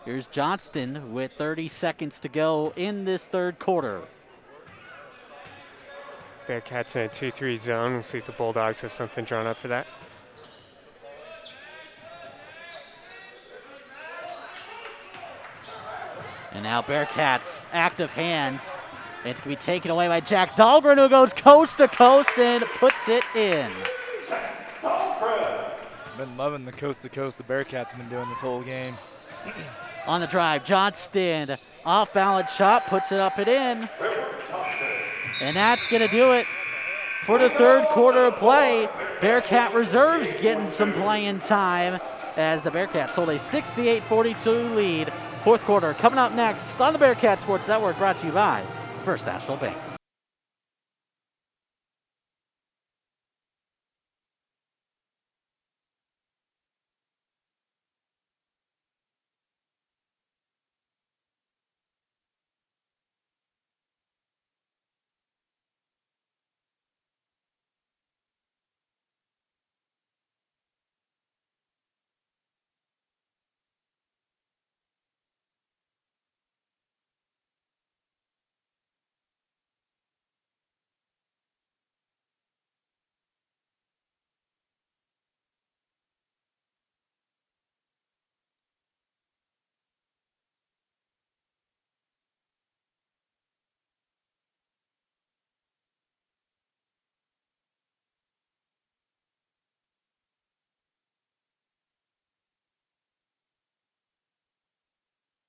Here's Johnston with 30 seconds to go in this third quarter. Bearcats in a 2-3 zone. We'll see if the Bulldogs have something drawn up for that. And now Bearcats, active hands. It's going to be taken away by Jack Dahlgren, who goes coast to coast and puts it in. Been loving the coast to coast the Bearcats have been doing this whole game. On the drive, Johnston, off balance shot, puts it up and in. And that's going to do it for the third quarter of play. Bearcat reserves getting some playing time as the Bearcats hold a 68-42 lead. Fourth quarter coming up next on the Bearcat Sports Network, brought to you by First National Bank.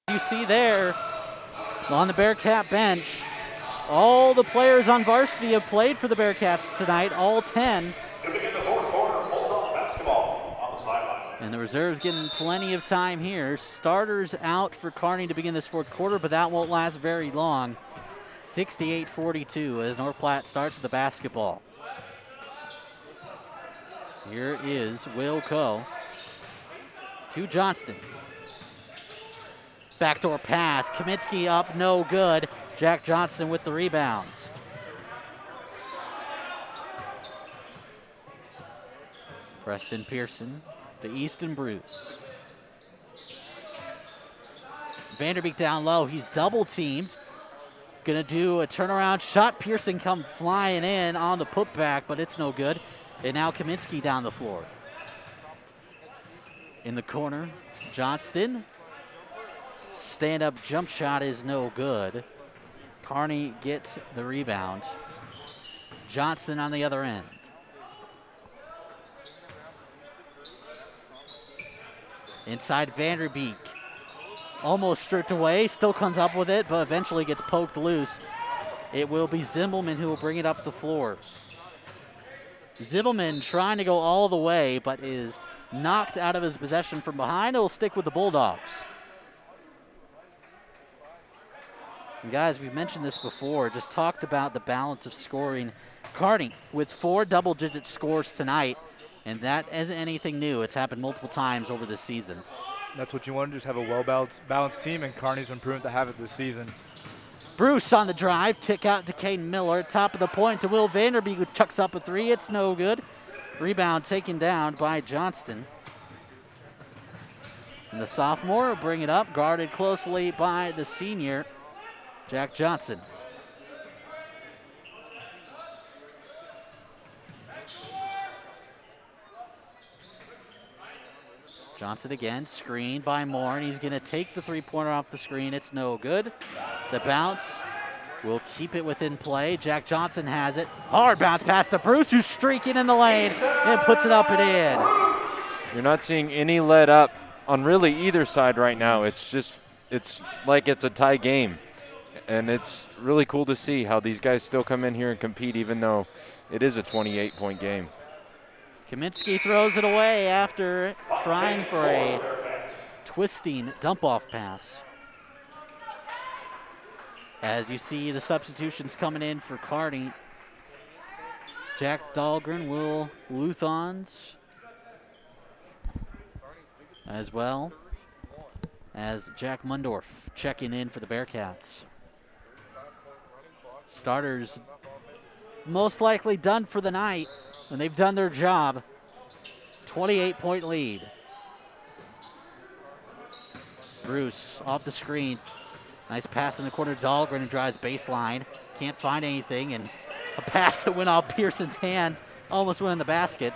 You see there on the Bearcat bench, all the players on varsity have played for the Bearcats tonight, all 10. And the reserves getting plenty of time here. Starters out for Kearney to begin this fourth quarter, but that won't last very long. 68-42 as North Platte starts the basketball. Here is Will Coe to Johnston. Backdoor pass, Kaminsky up, no good. Jack Johnson with the rebounds. Preston Pearson to Easton Bruce. Vanderbeek down low, he's double teamed. Gonna do a turnaround shot. Pearson come flying in on the putback, but it's no good. And now Kaminsky down the floor. In the corner, Johnston. Stand-up jump shot is no good. Kearney gets the rebound. Johnson on the other end. Inside Vanderbeek. Almost stripped away, still comes up with it, but eventually gets poked loose. It will be Zimbelman who will bring it up the floor. Zimbelman trying to go all the way, but is knocked out of his possession from behind. It will stick with the Bulldogs. And guys, we've mentioned this before, just talked about the balance of scoring. Kearney with 4 double-digit scores tonight, and that isn't anything new. It's happened multiple times over this season. That's what you want to just have a well-balanced team, and Kearney's been proven to have it this season. Bruce on the drive, kick out to Caden Miller, top of the point to Will Vanderbeek, who chucks up a 3. It's no good. Rebound taken down by Johnston. And the sophomore will bring it up, guarded closely by the senior, Jack Johnson. Johnson again, screened by Moore, and he's gonna take the three-pointer off the screen. It's no good. The bounce will keep it within play. Jack Johnson has it. Hard bounce pass to Bruce, who's streaking in the lane and puts it up and in. You're not seeing any let up on really either side right now. It's like it's a tie game. And it's really cool to see how these guys still come in here and compete even though it is a 28-point game. Kaminsky throws it away after trying for a twisting dump-off pass. As you see the substitutions coming in for Kearney. Jack Dahlgren will Luthans, as well as Jack Mundorf checking in for the Bearcats. Starters most likely done for the night, and they've done their job. 28-point lead. Bruce off the screen. Nice pass in the corner. Dahlgren who drives baseline. Can't find anything, and a pass that went off Pearson's hands almost went in the basket.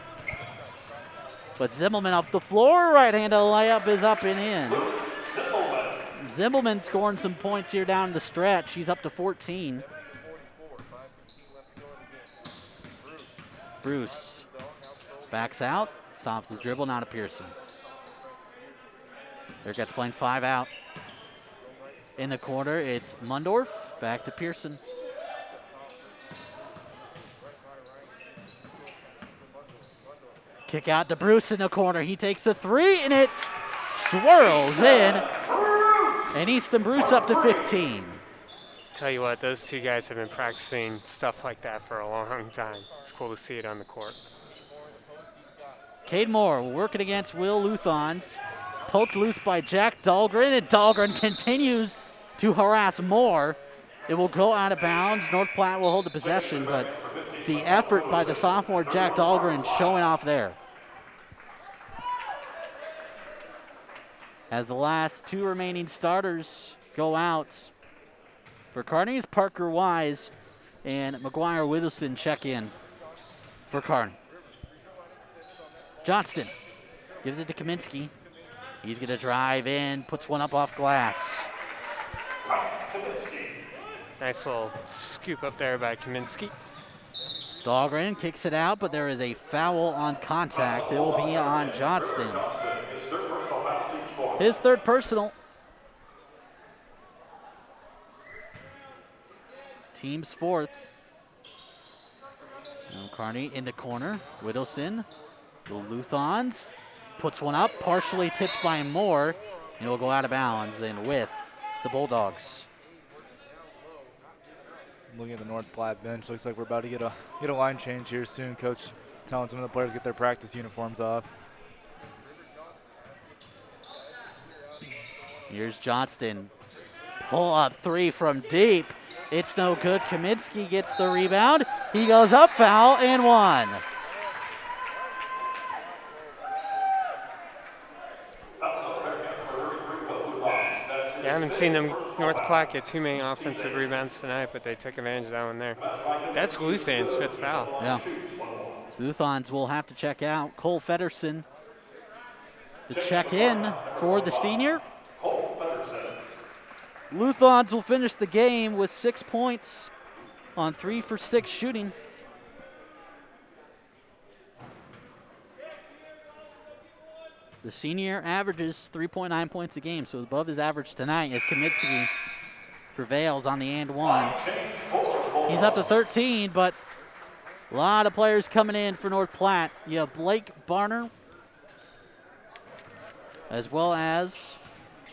But Zimmelman off the floor, right-handed layup is up and in. Zimmelman scoring some points here down the stretch. He's up to 14. Bruce backs out, stops his dribble, now to Pearson. Bearcats playing 5 out. In the corner, it's Mundorf, back to Pearson. Kick out to Bruce in the corner. He takes a 3, and it swirls in. And Easton Bruce up to 15. Tell you what, those two guys have been practicing stuff like that for a long time. It's cool to see it on the court. Cade Moore working against Will Luthans. Poked loose by Jack Dahlgren, and Dahlgren continues to harass Moore. It will go out of bounds. North Platte will hold the possession, but the effort by the sophomore Jack Dahlgren showing off there. As the last 2 remaining starters go out. For Kearney's Parker Wise and McGuire Whittleson check in for Kearney. Johnston gives it to Kaminsky. He's going to drive in, puts one up off glass. Nice little scoop up there by Kaminsky. Dahlgren kicks it out, but there is a foul on contact. It will be on Johnston. His 3rd personal. Team's 4th. Now Kearney in the corner. Whittleson, the Luthans, puts one up, partially tipped by Moore, and it will go out of bounds and with the Bulldogs. Looking at the North Platte bench, looks like we're about to get a line change here soon. Coach telling some of the players to get their practice uniforms off. Here's Johnston. Pull up 3 from deep. It's no good. Kaminsky gets the rebound. He goes up, foul, and 1. Yeah, I haven't seen them North Platte get too many offensive rebounds tonight, but they took advantage of that one there. That's Luthan's 5th foul. Yeah. So Luthans will have to check out. Cole Feddersen to check in for the senior. Luthans will finish the game with 6 points on 3 for 6 shooting. The senior averages 3.9 points a game, so above his average tonight as Kaminsky prevails on the and 1. He's up to 13, but a lot of players coming in for North Platte. You have Blake Barner, as well as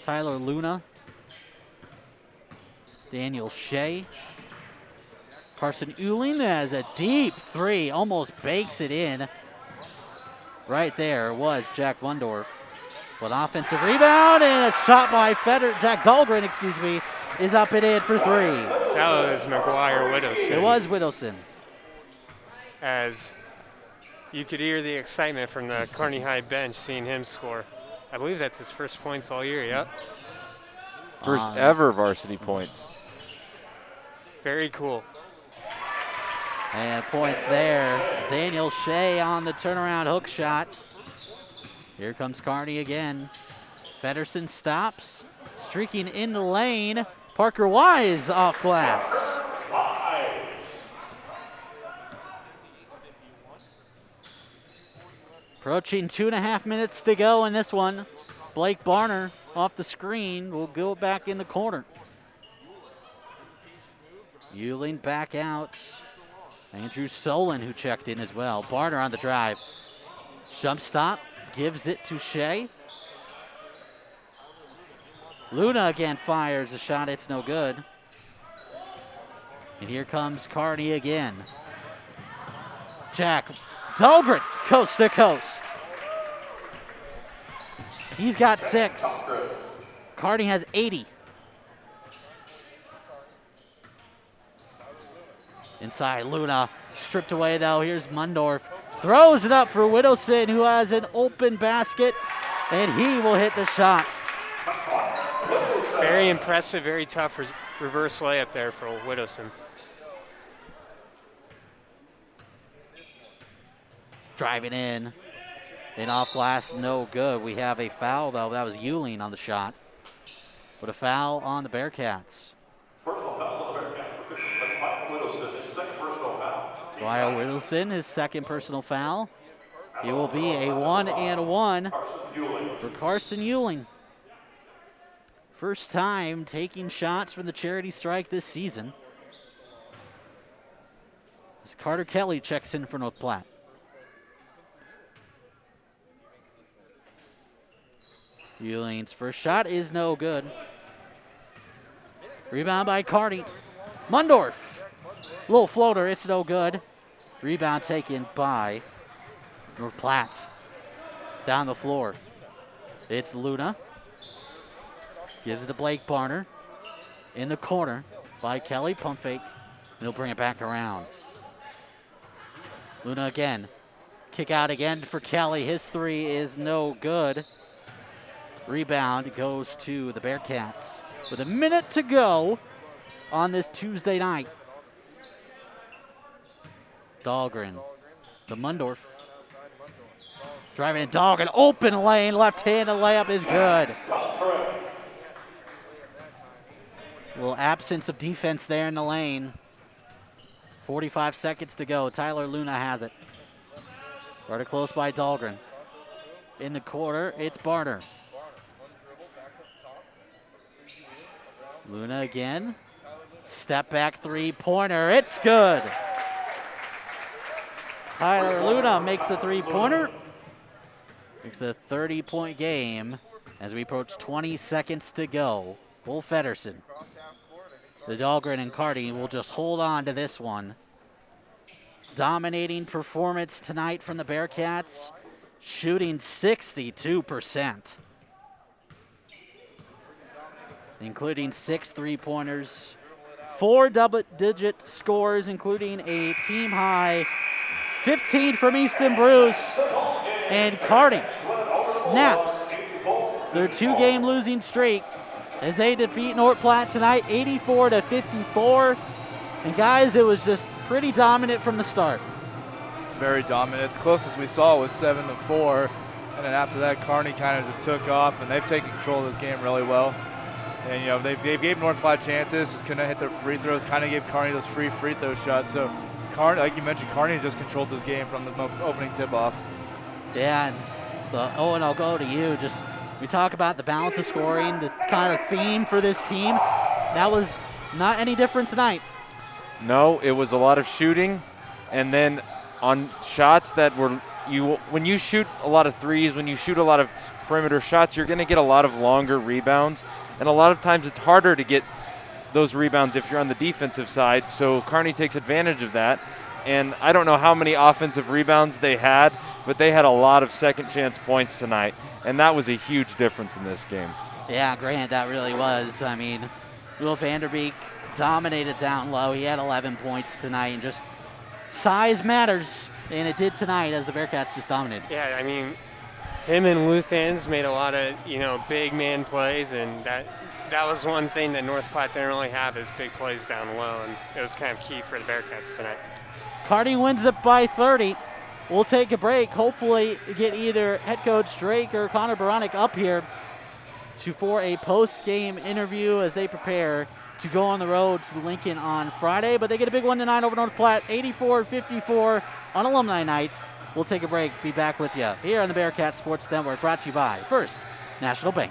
Tyler Luna, Daniel Shea, Carson Euling has a deep 3, almost bakes it in. Right there was Jack Mundorf. But offensive rebound and a shot by Jack Dahlgren, is up and in for 3. That was McGuire Whittleson. It was Whittleson. As you could hear the excitement from the Kearney High bench seeing him score. I believe that's his 1st points all year, yep. First ever varsity points. Very cool. And points there. Daniel Shea on the turnaround hook shot. Here comes Kearney again. Feddersen stops, streaking in the lane. Parker Wise off glass. Approaching 2.5 minutes to go in this one. Blake Barner off the screen will go back in the corner. Euling back out. Andrew Solon who checked in as well. Barner on the drive. Jump stop, gives it to Shea. Luna again fires a shot, it's no good. And here comes Kearney again. Jack Dahlgren, coast to coast. He's got 6. Kearney has 80. Inside, Luna stripped away though. Here's Mundorf. Throws it up for Whittleson, who has an open basket, and he will hit the shot. Very impressive, very tough reverse layup there for Whittleson. Driving in. And off glass, no good. We have a foul, though. That was Euling on the shot. But a foul on the Bearcats. Personal fouls on the Bearcats. That's Michael Whittleson, his second personal foul. Dwyer Whittleson, his second personal foul. It will be a 1-and-1 for Carson Euling. First time taking shots from the charity strike this season. As Carter Kelly checks in for North Platte. Euling's first shot is no good. Rebound by Kearney. Mundorf. Little floater, it's no good. Rebound taken by North Platte. Down the floor. It's Luna. Gives it to Blake Barner. In the corner by Kelly. Pump fake. And he'll bring it back around. Luna again. Kick out again for Kelly. His 3 is no good. Rebound goes to the Bearcats with a minute to go on this Tuesday night. Dahlgren, the Mundorf. Driving in Dahlgren, open lane, left-handed layup is good. A little absence of defense there in the lane. 45 seconds to go. Tyler Luna has it. Guarded close by Dahlgren. In the corner, it's Barner. Luna again. Step back 3-pointer. It's good. Tyler Luna makes the 3-pointer. Makes a 30-point game as we approach 20 seconds to go. Wolf Ederson. The Dahlgren and Kearney will just hold on to this one. Dominating performance tonight from the Bearcats. Shooting 62%. Including 6 3-pointers, 4 double-digit scores, including a team-high 15 from Easton Bruce. And Kearney snaps their 2-game losing streak as they defeat North Platte tonight, 84-54. And guys, it was just pretty dominant from the start. Very dominant. The closest we saw was 7-4. And then after that, Kearney kind of just took off, and they've taken control of this game really well. And, you know, they gave North Platte chances, just couldn't hit their free throws, kind of gave Kearney those free throw shots. So, Kearney, like you mentioned, Kearney just controlled this game from the opening tip-off. Yeah, and Owen, I'll go to you. Just, we talk about the balance of scoring, the kind of theme for this team. That was not any different tonight. No, it was a lot of shooting, and then on shots that were, when you shoot a lot of threes, when you shoot a lot of perimeter shots, you're going to get a lot of longer rebounds. And a lot of times it's harder to get those rebounds if you're on the defensive side. So Kearney takes advantage of that. And I don't know how many offensive rebounds they had, but they had a lot of second chance points tonight. And that was a huge difference in this game. Yeah, Grant, that really was. I mean, Will Vanderbeek dominated down low. He had 11 points tonight, and just size matters. And it did tonight as the Bearcats just dominated. Yeah, I mean, him and Luthans made a lot of, big man plays, and that was one thing that North Platte didn't really have is big plays down low, and it was kind of key for the Bearcats tonight. Kearney wins it by 30. We'll take a break. Hopefully get either head coach Drake or Connor Baranek up here for a post-game interview as they prepare to go on the road to Lincoln on Friday. But they get a big one tonight over North Platte, 84-54 on Alumni Night. We'll take a break. Be back with you here on the Bearcat Sports Network, brought to you by First National Bank.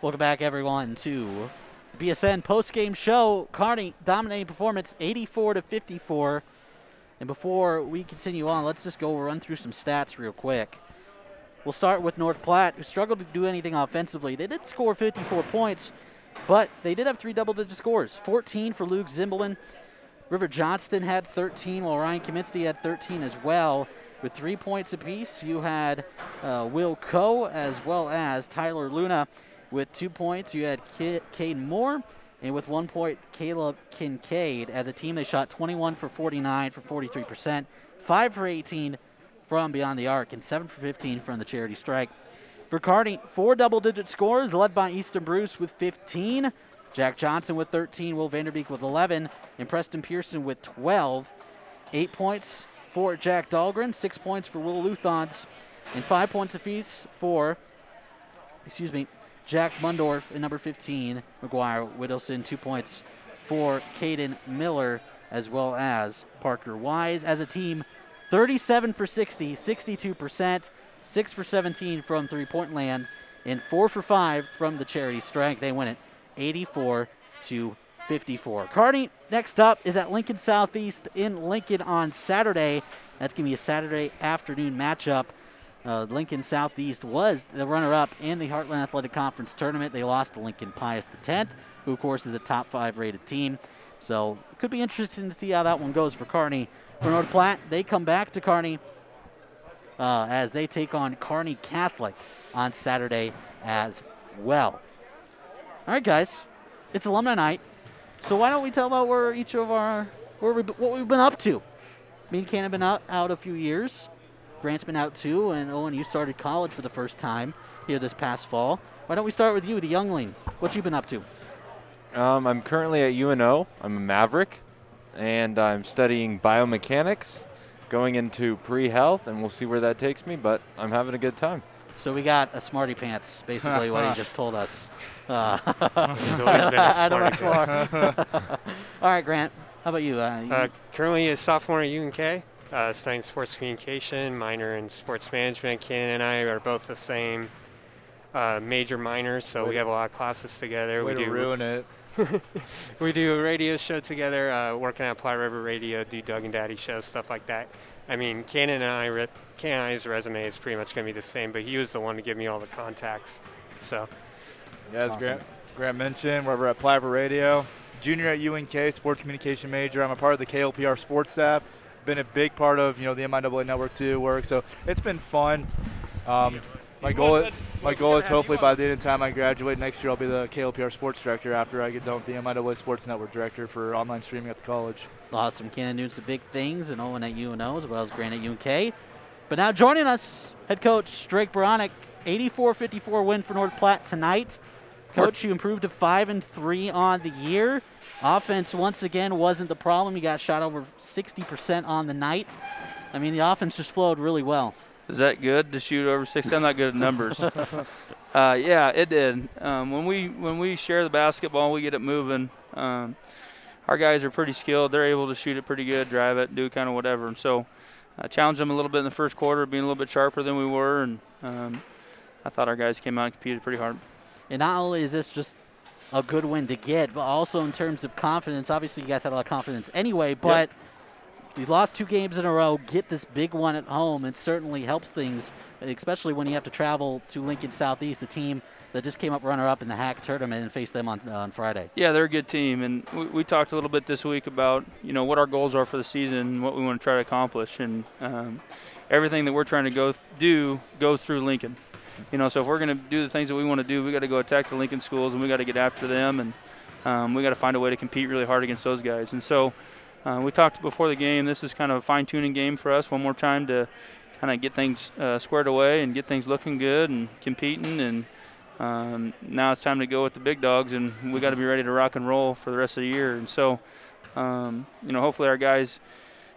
Welcome back, everyone, to the BSN post-game show. Kearney dominating performance, 84-54. And before we continue on, let's just go run through some stats real quick. We'll start with North Platte, who struggled to do anything offensively. They did score 54 points, but they did have 3 double-digit scores. 14 for Luke Zimbelman. River Johnston had 13, while Ryan Kaminsky had 13 as well. With 3 points apiece, you had Will Coe as well as Tyler Luna. With 2 points, you had Cade Moore, and with 1 point, Caleb Kincaid. As a team, they shot 21 for 49 for 43%, 5 for 18 from beyond the arc, and 7 for 15 from the charity strike. For Kearney, 4 double-digit scores, led by Easton Bruce with 15, Jack Johnson with 13, Will Vanderbeek with 11, and Preston Pearson with 12. 8 points for Jack Dahlgren, 6 points for Will Luthans, and 5 points apiece for, Jack Mundorf and number 15, McGuire Whittleson. 2 points for Caden Miller as well as Parker Wise. As a team, 37 for 60, 62%, 6 for 17 from three-point land, and 4 for 5 from the charity strike. They win it 84-54. Kearney next up is at Lincoln Southeast in Lincoln on Saturday. That's going to be a Saturday afternoon matchup. Lincoln Southeast was the runner-up in the Heartland Athletic Conference tournament. They lost to Lincoln Pius X, who, of course, is a top 5 rated team. So it could be interesting to see how that one goes for Kearney. For North Platte, they come back to Kearney as they take on Kearney Catholic on Saturday as well. All right, guys, it's alumni night. So why don't we tell about where each of our what we've been up to? Me and Ken have been out a few years. Grant's been out too, and Owen, you started college for the first time here this past fall. Why don't we start with you, the youngling? What you been up to? I'm currently at UNO. I'm a Maverick, and I'm studying biomechanics, going into pre-health, and we'll see where that takes me, but I'm having a good time. So we got a smarty pants, basically what he just told us. He's always been a smarty pants. All right, Grant, how about you? Currently a sophomore at UNK. Studying sports communication, minor in sports management. Ken and I are both the same major minors, so we have a lot of classes together. Way to ruin it. We do a radio show together, working at Platte River Radio, do Doug and Daddy shows, stuff like that. I mean, Ken and I's resume is pretty much going to be the same, but he was the one to give me all the contacts. So, yeah, as awesome. Grant mentioned, we're at Platte River Radio. Junior at UNK, sports communication major. I'm a part of the KLPR sports staff. Been a big part of the MIAA Network 2 work, so it's been fun. My goal is hopefully by the end of time I graduate next year, I'll be the KLPR sports director after I get done with the MIAA Sports Network director for online streaming at the college. Awesome. Ken doing some big things, and Owen at UNO as well as Grant at UNK. But now joining us, head coach Drake Baronic, 84-54 win for North Platte tonight. Coach, you improved to 5-3 on the year. Offense, once again, wasn't the problem. You got shot over 60% on the night. I mean, the offense just flowed really well. Is that good to shoot over 60? I'm not good at numbers. Yeah, it did. When we share the basketball, we get it moving. Our guys are pretty skilled. They're able to shoot it pretty good, drive it, do kind of whatever. And so I challenged them a little bit in the first quarter, being a little bit sharper than we were. And I thought our guys came out and competed pretty hard. And not only is this just a good win to get, but also in terms of confidence. Obviously, you guys had a lot of confidence anyway, but you lost 2 games in a row, get this big one at home. It certainly helps things, especially when you have to travel to Lincoln Southeast, a team that just came up runner-up in the HAC tournament, and face them on Friday. Yeah, they're a good team, and we talked a little bit this week about what our goals are for the season and what we want to try to accomplish, and everything that we're trying to go through Lincoln. So if we're going to do the things that we want to do, we got to go attack the Lincoln schools, and we got to get after them, and we got to find a way to compete really hard against those guys. And so we talked before the game. This is kind of a fine-tuning game for us. One more time to kind of get things squared away and get things looking good and competing. And now it's time to go with the big dogs, and we got to be ready to rock and roll for the rest of the year. And so, hopefully our guys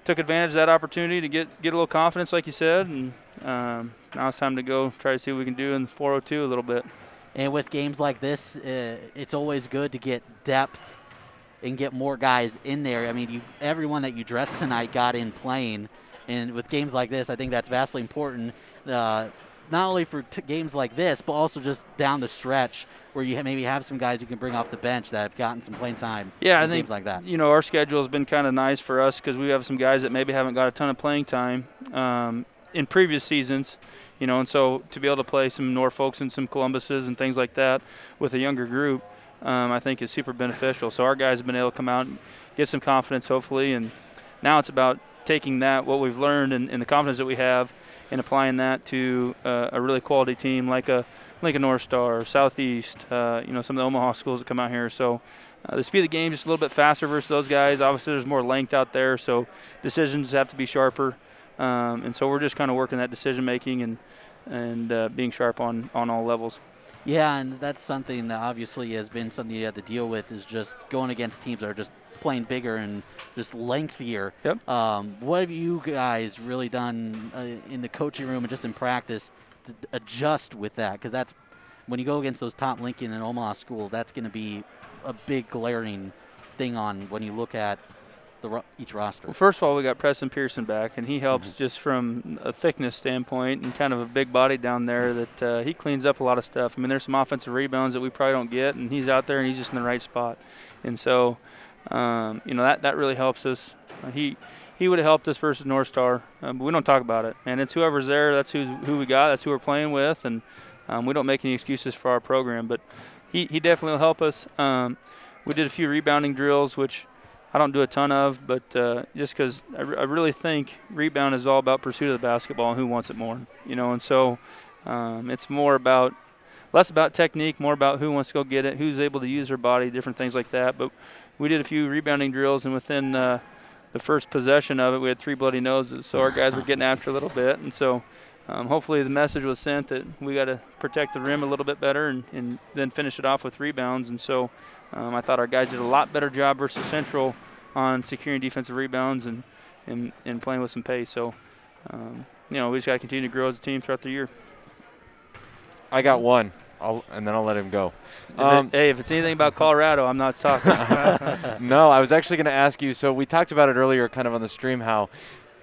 took advantage of that opportunity to get a little confidence, like you said, and now it's time to go try to see what we can do in the 402 a little bit. And with games like this, it's always good to get depth and get more guys in there. I mean, everyone that you dressed tonight got in playing, and with games like this, I think that's vastly important. not only for games like this, but also just down the stretch where you maybe have some guys you can bring off the bench that have gotten some playing time. Yeah, I in think games like that. our schedule has been kind of nice for us because we have some guys that maybe haven't got a ton of playing time in previous seasons, and so to be able to play some Norfolks and some Columbuses and things like that with a younger group, I think is super beneficial. So our guys have been able to come out and get some confidence, hopefully, and now it's about taking what we've learned and the confidence that we have and applying that to a really quality team like a North Star, Southeast, some of the Omaha schools that come out here. So the speed of the game just a little bit faster versus those guys. Obviously, there's more length out there, so decisions have to be sharper. And so we're just kind of working that decision making and being sharp on all levels. Yeah, and that's something that obviously has been something you have to deal with, is just going against teams that are just playing bigger and just lengthier. Yep. What have you guys really done in the coaching room and just in practice to adjust with that? Because that's when you go against those top Lincoln and Omaha schools, that's going to be a big glaring thing on when you look at each roster. Well, first of all, we got Preston Pearson back, and he helps just from a thickness standpoint and kind of a big body down there that he cleans up a lot of stuff. I mean, there's some offensive rebounds that we probably don't get, and he's out there and he's just in the right spot. And so, that really helps us. He would have helped us versus North Star, but we don't talk about it. And it's whoever's there, that's who we got, that's who we're playing with, and we don't make any excuses for our program. But he definitely will help us. We did a few rebounding drills, which I don't do a ton of, but just because I really think rebound is all about pursuit of the basketball and who wants it more, and so it's less about technique, more about who wants to go get it, who's able to use their body, different things like that. But we did a few rebounding drills, and within the first possession of it, we had 3 bloody noses, so our guys were getting after a little bit, and so hopefully the message was sent that we got to protect the rim a little bit better and then finish it off with rebounds. And so I thought our guys did a lot better job versus Central on securing defensive rebounds and playing with some pace. So, we just got to continue to grow as a team throughout the year. I got one, and then I'll let him go. If it's anything about Colorado, I'm not talking. No, I was actually going to ask you. So we talked about it earlier kind of on the stream how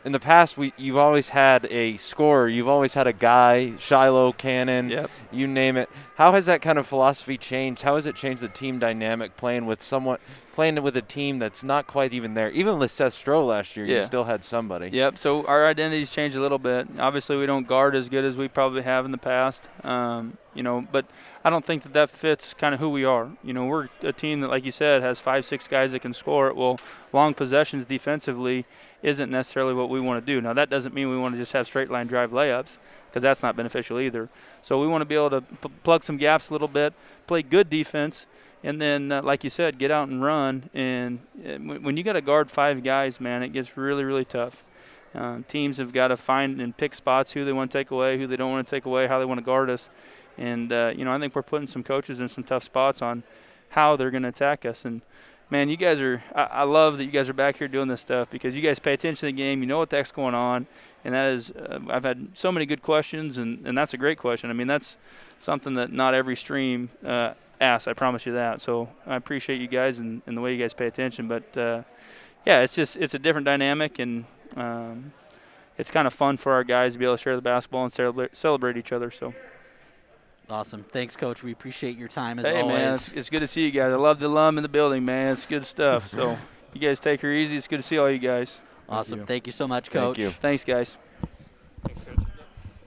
in the past, you've always had a scorer. You've always had a guy, Shiloh, Cannon, you name it. How has that kind of philosophy changed? How has it changed the team dynamic playing with a team that's not quite even there? Even with Seth Stroh last year, you still had somebody. Yep, so our identities changed a little bit. Obviously, we don't guard as good as we probably have in the past, but I don't think that fits kind of who we are. We're a team that, like you said, has 5-6 guys that can score it. Well, long possessions defensively isn't necessarily what we want to do. Now, that doesn't mean we want to just have straight line drive layups, because that's not beneficial either. So we want to be able to plug some gaps a little bit, play good defense, and then, like you said, get out and run. And when you got to guard 5 guys, man, it gets really, really tough. Teams have got to find and pick spots who they want to take away, who they don't want to take away, how they want to guard us. And, I think we're putting some coaches in some tough spots on how they're going to attack us. And, man, you guys I love that you guys are back here doing this stuff, because you guys pay attention to the game. You know what the heck's going on. And that is, I've had so many good questions, and that's a great question. I mean, that's something that not every stream asks, I promise you that. So I appreciate you guys and the way you guys pay attention. But, it's a different dynamic, and it's kind of fun for our guys to be able to share the basketball and celebrate each other. So. Awesome. Thanks, Coach. We appreciate your time as always. Hey, man, it's good to see you guys. I love the alum in the building, man. It's good stuff. So you guys take her easy. It's good to see all you guys. Awesome. Thank you so much, Coach. Thank you. Thanks, guys. Thanks, Coach.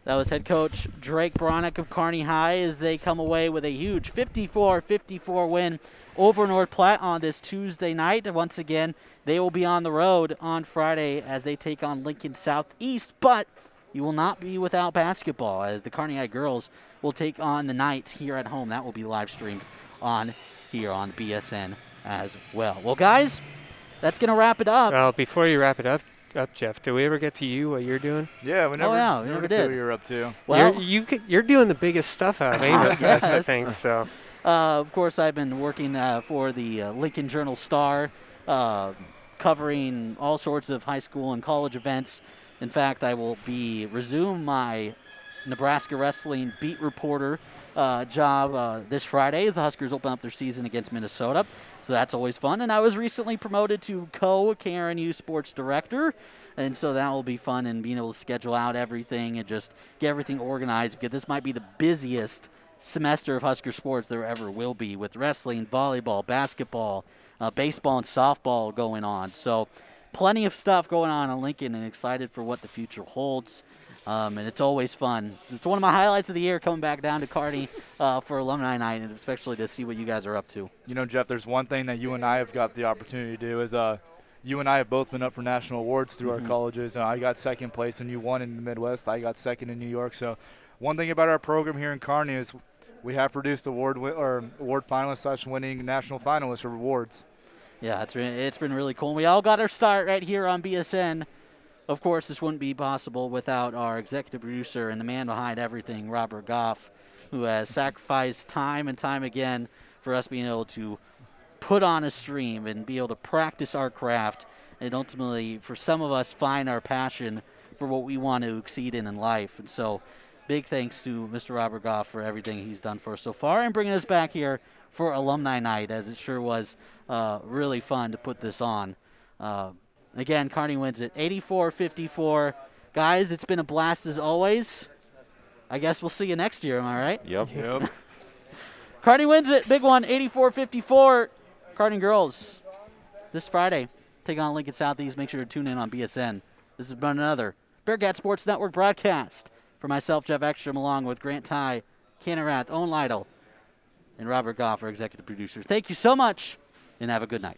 That was head coach Drake Bronick of Kearney High as they come away with a huge 54-54 win over North Platte on this Tuesday night. Once again, they will be on the road on Friday as they take on Lincoln Southeast, but you will not be without basketball as the Kearney High girls will take on the Knights here at home. That will be live streamed here on BSN as well. Well, guys, that's going to wrap it up. Well, before you wrap it up, Jeff, did we ever get to you, what you're doing? Yeah, we never, we never see did. what you're up to. Well, you're doing the biggest stuff out of any of us, I think. So. Of course, I've been working for the Lincoln Journal-Star, covering all sorts of high school and college events. In fact, I will resume my Nebraska wrestling beat reporter job this Friday as the Huskers open up their season against Minnesota. So that's always fun. And I was recently promoted to co-KRNU sports director. And so that will be fun, and being able to schedule out everything and just get everything organized, because this might be the busiest semester of Husker sports there ever will be, with wrestling, volleyball, basketball, baseball, and softball going on. So plenty of stuff going on in Lincoln, and excited for what the future holds. And it's always fun. It's one of my highlights of the year, coming back down to Kearney for alumni night, and especially to see what you guys are up to. You know, Jeff, there's one thing that you and I have got the opportunity to do is you and I have both been up for national awards through our colleges. I got second place, and you won in the Midwest. I got second in New York. So one thing about our program here in Kearney is we have produced award finalists / winning national finalists or awards. Yeah, it's been really cool. We all got our start right here on BSN. Of course, this wouldn't be possible without our executive producer and the man behind everything, Robert Goff, who has sacrificed time and time again for us being able to put on a stream and be able to practice our craft, and ultimately, for some of us, find our passion for what we want to exceed in life. And so big thanks to Mr. Robert Goff for everything he's done for us so far, and bringing us back here for alumni night, as it sure was really fun to put this on. Again, Kearney wins it 84-54. Guys, it's been a blast as always. I guess we'll see you next year, am I right? Yep. Kearney wins it. Big one, 84-54. Kearney girls this Friday taking on Lincoln Southeast. Make sure to tune in on BSN. This has been another Bearcat Sports Network broadcast. For myself, Jeff Ekstrom, along with Grant Ty, Cannon Rath, Owen Lytle, and Robert Goff, our executive producers. Thank you so much, and have a good night.